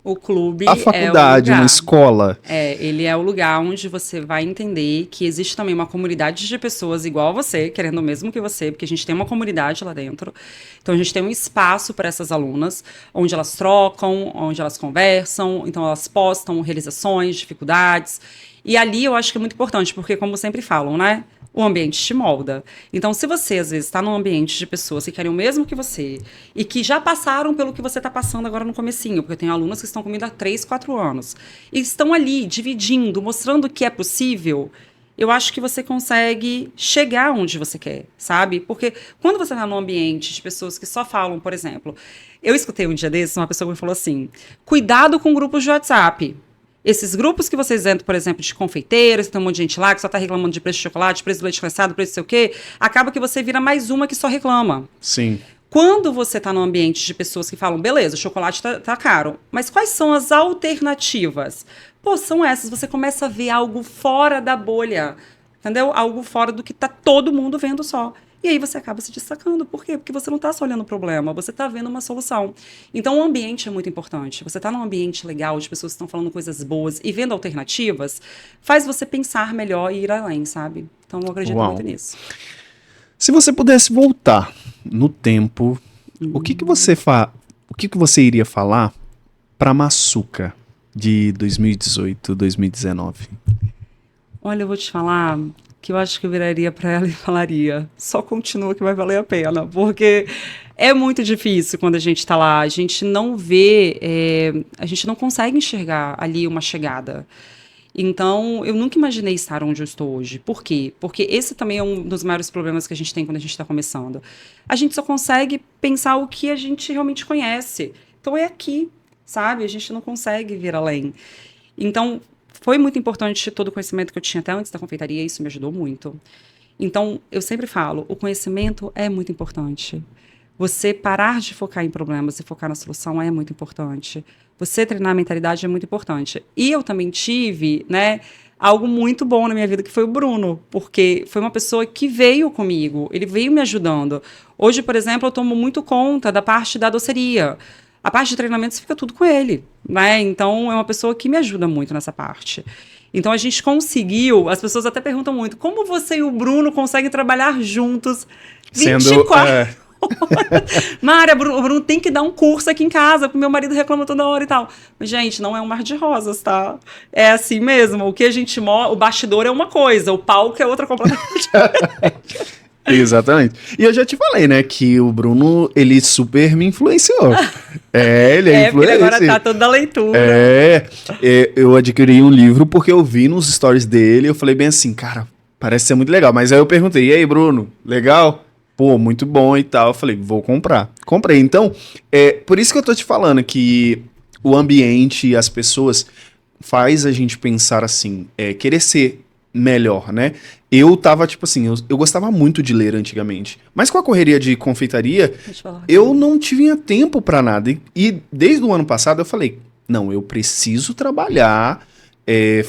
o clube a faculdade, uma escola. Ele é o lugar onde você vai entender que existe também uma comunidade de pessoas igual a você, querendo o mesmo que você, porque a gente tem uma comunidade lá dentro. Então, a gente tem um espaço para essas alunas, onde elas trocam, onde elas conversam, então elas postam realizações, dificuldades. E ali eu acho que é muito importante, porque como sempre falam, né? O ambiente te molda. Então, se você, às vezes, está num ambiente de pessoas que querem o mesmo que você e que já passaram pelo que você está passando agora no comecinho, porque eu tenho alunos que estão comigo há 3, 4 anos, e estão ali, dividindo, mostrando que é possível, eu acho que você consegue chegar onde você quer, sabe? Porque quando você está num ambiente de pessoas que só falam, por exemplo, eu escutei um dia desses, uma pessoa que me falou assim, cuidado com grupos de WhatsApp. Esses grupos que vocês entram, por exemplo, de confeiteiras, tem um monte de gente lá que só está reclamando de preço de chocolate, preço do leite condensado, preço de sei o quê, acaba que você vira mais uma que só reclama. Sim. Quando você está num ambiente de pessoas que falam, beleza, o chocolate tá caro, mas quais são as alternativas? Pô, são essas, você começa a ver algo fora da bolha, entendeu? Algo fora do que tá todo mundo vendo só. E aí você acaba se destacando. Por quê? Porque você não está só olhando o problema, você está vendo uma solução. Então, o ambiente é muito importante. Você está num ambiente legal, de pessoas que estão falando coisas boas e vendo alternativas, faz você pensar melhor e ir além, sabe? Então, eu acredito muito nisso. Se você pudesse voltar no tempo, o que você iria falar para Maçúcar de 2018, 2019? Olha, eu vou te falar que eu acho que eu viraria para ela e falaria, só continua que vai valer a pena, porque é muito difícil quando a gente está lá, a gente não vê, a gente não consegue enxergar ali uma chegada. Então, eu nunca imaginei estar onde eu estou hoje. Por quê? Porque esse também é um dos maiores problemas que a gente tem quando a gente está começando. A gente só consegue pensar o que a gente realmente conhece. Então, é aqui, sabe? A gente não consegue vir além. Então, foi muito importante todo o conhecimento que eu tinha até antes da confeitaria, isso me ajudou muito. Então, eu sempre falo, o conhecimento é muito importante. Você parar de focar em problemas e focar na solução é muito importante. Você treinar a mentalidade é muito importante. E eu também tive, né, algo muito bom na minha vida, que foi o Bruno, porque foi uma pessoa que veio comigo, ele veio me ajudando. Hoje, por exemplo, eu tomo muito conta da parte da doceria. A parte de treinamentos fica tudo com ele, né? Então, é uma pessoa que me ajuda muito nessa parte. Então, a gente conseguiu, as pessoas até perguntam muito, como você e o Bruno conseguem trabalhar juntos 24 Mária, o Bruno tem que dar um curso aqui em casa, porque meu marido reclama toda hora e tal. Mas, gente, não é um mar de rosas, tá? É assim mesmo. O que a gente mostra, o bastidor é uma coisa, o palco é outra completamente diferente. Exatamente. E eu já te falei, né, que o Bruno, ele super me influenciou. Ele é influencer. Porque ele agora tá toda a leitura. Eu adquiri um livro porque eu vi nos stories dele, eu falei bem assim, cara, parece ser muito legal. Mas aí eu perguntei, e aí, Bruno, legal? pô, muito bom e tal. Eu falei, vou comprar. Comprei. Então, por isso que eu tô te falando que o ambiente e as pessoas faz a gente pensar assim, querer ser melhor, né? Eu tava, tipo assim, eu gostava muito de ler antigamente. Mas com a correria de confeitaria, eu não tinha tempo pra nada. E desde o ano passado eu falei, não, eu preciso trabalhar,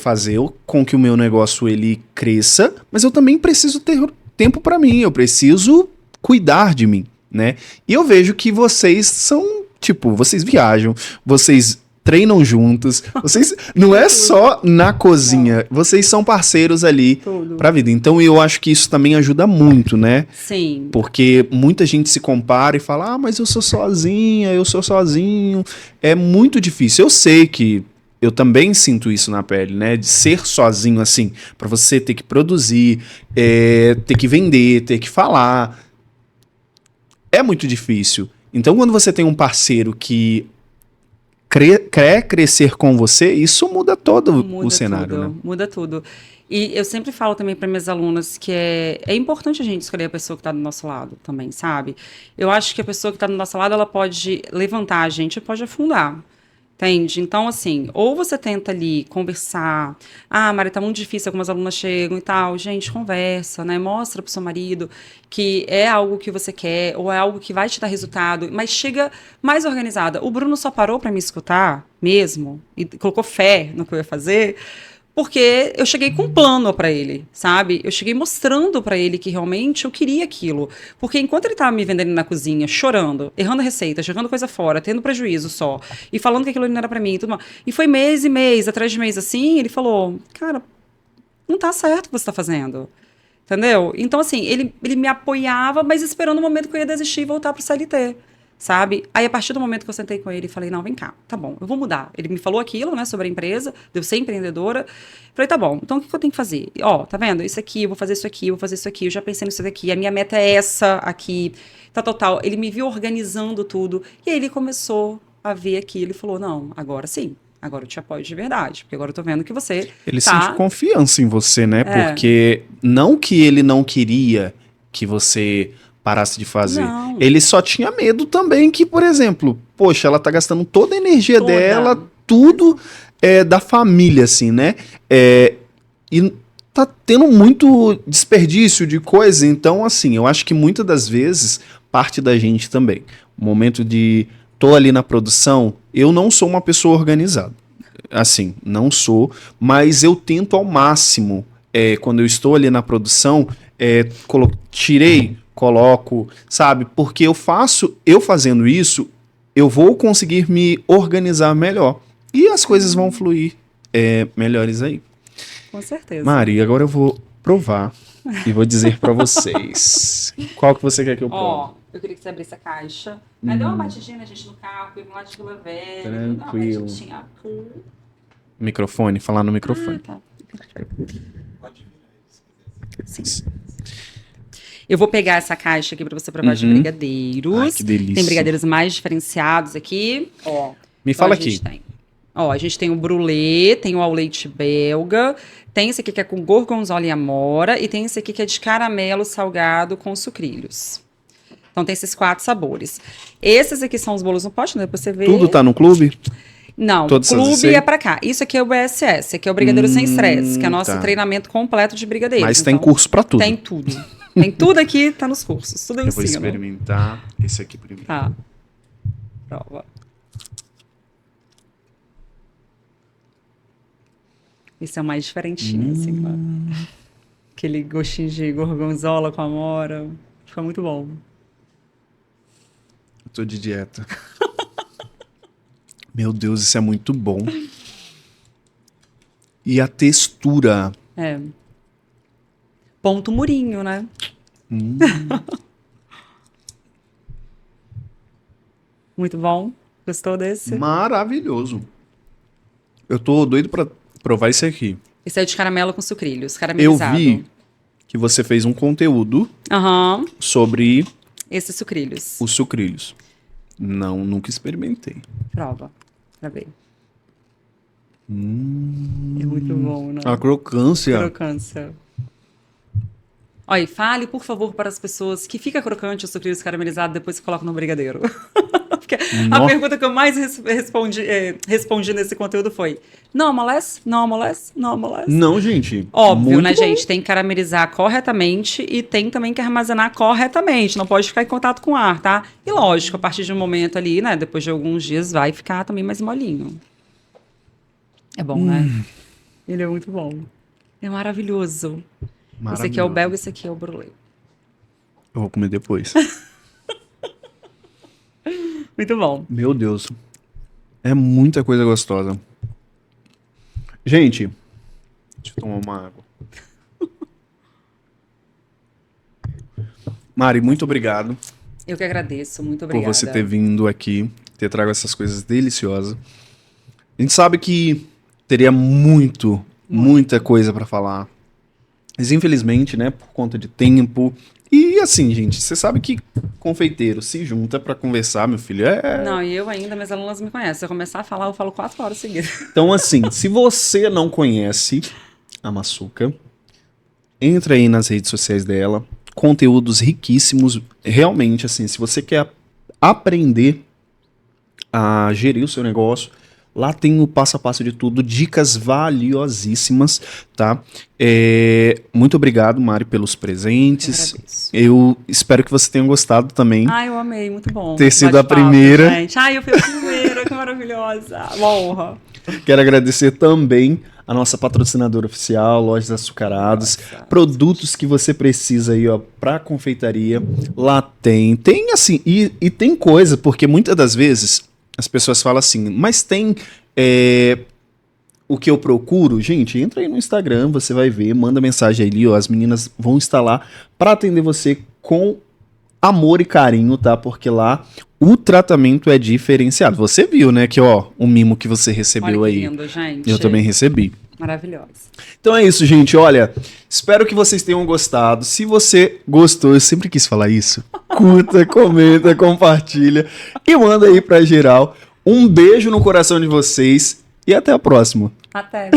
fazer com que o meu negócio ele cresça, mas eu também preciso ter tempo pra mim, eu preciso cuidar de mim, né? E eu vejo que vocês são, tipo, vocês viajam, vocês treinam juntos, vocês não é só na cozinha, vocês são parceiros ali pra vida. Então eu acho que isso também ajuda muito, né? Sim. Porque muita gente se compara e fala, mas eu sou sozinha, eu sou sozinho. É muito difícil. Eu sei que eu também sinto isso na pele, né? De ser sozinho assim, pra você ter que produzir, ter que vender, ter que falar. É muito difícil. Então quando você tem um parceiro que quer crescer com você, isso muda todo o cenário, né? Muda tudo. E eu sempre falo também para minhas alunas que é importante a gente escolher a pessoa que está do nosso lado também, sabe? Eu acho que a pessoa que está do nosso lado, ela pode levantar a gente, pode afundar. Entende? Então, assim, ou você tenta ali conversar. Ah, Mari, tá muito difícil, algumas alunas chegam e tal. Gente, conversa, né? Mostra pro seu marido que é algo que você quer ou é algo que vai te dar resultado, mas chega mais organizada. O Bruno só parou para me escutar mesmo e colocou fé no que eu ia fazer. Porque eu cheguei com um plano para ele, sabe? Eu cheguei mostrando para ele que realmente eu queria aquilo. Porque enquanto ele tava me vendendo na cozinha, chorando, errando a receita, jogando coisa fora, tendo prejuízo só, e falando que aquilo não era para mim e tudo mais. E foi mês e mês, atrás de mês assim, ele falou: cara, não tá certo o que você tá fazendo. Entendeu? Então, assim, ele me apoiava, mas esperando o momento que eu ia desistir e voltar pro CLT. Sabe? Aí, a partir do momento que eu sentei com ele e falei, não, vem cá, tá bom, eu vou mudar. Ele me falou aquilo, né, sobre a empresa, de eu ser empreendedora. Falei, tá bom, então o que eu tenho que fazer? Ó, tá vendo? Isso aqui, eu vou fazer isso aqui, eu vou fazer isso aqui, eu já pensei nisso daqui, a minha meta é essa aqui, tá total. Ele me viu organizando tudo, e aí ele começou a ver aquilo e falou, não, agora sim. Agora eu te apoio de verdade, porque agora eu tô vendo que você Ele sentiu confiança em você, né? Porque não que ele não queria que você parasse de fazer. Não. Ele só tinha medo também que, por exemplo, poxa, ela tá gastando toda a energia dela, tudo da família, assim, né? E tá tendo muito desperdício de coisa. Então, assim, eu acho que muitas das vezes parte da gente também. O momento de tô ali na produção, eu não sou uma pessoa organizada. Assim, não sou, mas eu tento ao máximo, quando eu estou ali na produção, coloco, sabe? Porque eu fazendo isso, eu vou conseguir me organizar melhor. E as coisas vão fluir melhores aí. Com certeza. Mari, agora eu vou provar e vou dizer pra vocês. Qual que você quer que eu prove? Eu queria que você abrisse a caixa. Aí deu uma batidinha na gente no carro, veio lá de Vila Velha. Tranquilo. Microfone, falar no microfone. Tá. Sim. Eu vou pegar essa caixa aqui pra você provar de brigadeiros. Ai, que delícia. Tem brigadeiros mais diferenciados aqui. Ó. Me fala aqui. Ó, a gente tem o brulê, tem o ao leite belga, tem esse aqui que é com gorgonzola e amora, e tem esse aqui que é de caramelo salgado com sucrilhos. Então tem esses 4 sabores. Esses aqui são os bolos no pote, né? Depois você vê. Tudo tá no clube? Não, o clube é pra cá. Isso aqui é o BSS, aqui é o Brigadeiro Sem Estresse, que é o nosso treinamento completo de brigadeiros. Mas tem curso pra tudo. Tem tudo. Tem tudo aqui, tá nos cursos. Tudo eu ensino. Vou experimentar esse aqui primeiro. Tá. Prova. Esse é o mais diferentinho, assim, claro. Aquele gostinho de gorgonzola com amora. Fica muito bom. Eu tô de dieta. Meu Deus, isso é muito bom. E a textura. Ponto murinho, né? Muito bom. Gostou desse? Maravilhoso. Eu tô doido pra provar esse aqui. Esse é de caramelo com sucrilhos, caramelizado. Eu vi que você fez um conteúdo sobre esses sucrilhos. Os sucrilhos. Não, nunca experimentei. Prova, pra ver. É muito bom, né? A crocância. Crocância. Olha, fale, por favor, para as pessoas que fica crocante o sucrilhos caramelizado depois que coloca no brigadeiro. Porque a pergunta que eu mais respondi nesse conteúdo foi: não amolece? Não amolece? Não amolece? Não, gente. Óbvio, né, gente? Tem que caramelizar corretamente e tem também que armazenar corretamente. Não pode ficar em contato com ar, tá? E lógico, a partir de um momento ali, né, depois de alguns dias, vai ficar também mais molinho. É bom, né? Ele é muito bom. É maravilhoso. Esse aqui é o belga, esse aqui é o brulé. Eu vou comer depois. Muito bom. Meu Deus. É muita coisa gostosa. Gente, deixa eu tomar uma água. Mari, muito obrigado. Eu que agradeço, muito obrigada. Por você ter vindo aqui, ter trago essas coisas deliciosas. A gente sabe que teria muita coisa pra falar. Mas infelizmente, né, por conta de tempo. E assim, gente, você sabe que confeiteiro se junta pra conversar, meu filho, Não, e eu ainda, minhas alunas me conhecem. Se eu começar a falar, eu falo 4 horas seguidas. Então, assim, se você não conhece a Massuca, entra aí nas redes sociais dela. Conteúdos riquíssimos. Realmente, assim, se você quer aprender a gerir o seu negócio, lá tem o passo a passo de tudo, dicas valiosíssimas, tá? Muito obrigado, Mari, pelos presentes. Eu espero que você tenha gostado também. Eu amei, muito bom. Ter sido a primeira. Gente. Eu fui a primeira, que maravilhosa. Uma honra. Quero agradecer também a nossa patrocinadora oficial, Lojas Açucarados. Produtos que você precisa aí, ó, pra confeitaria. Lá tem. Tem assim, e tem coisa, porque muitas das vezes as pessoas falam assim, mas tem o que eu procuro? Gente, entra aí no Instagram, você vai ver, manda mensagem ali, ó, as meninas vão estar lá pra atender você com amor e carinho, tá? Porque lá o tratamento é diferenciado. Você viu, né, que ó, o mimo que você recebeu. Olha que lindo, aí. Gente. Eu também recebi. Maravilhosa. Então é isso, gente. Olha, espero que vocês tenham gostado. Se você gostou, eu sempre quis falar isso. Curta, comenta, compartilha e manda aí pra geral. Um beijo no coração de vocês e até a próxima. Até.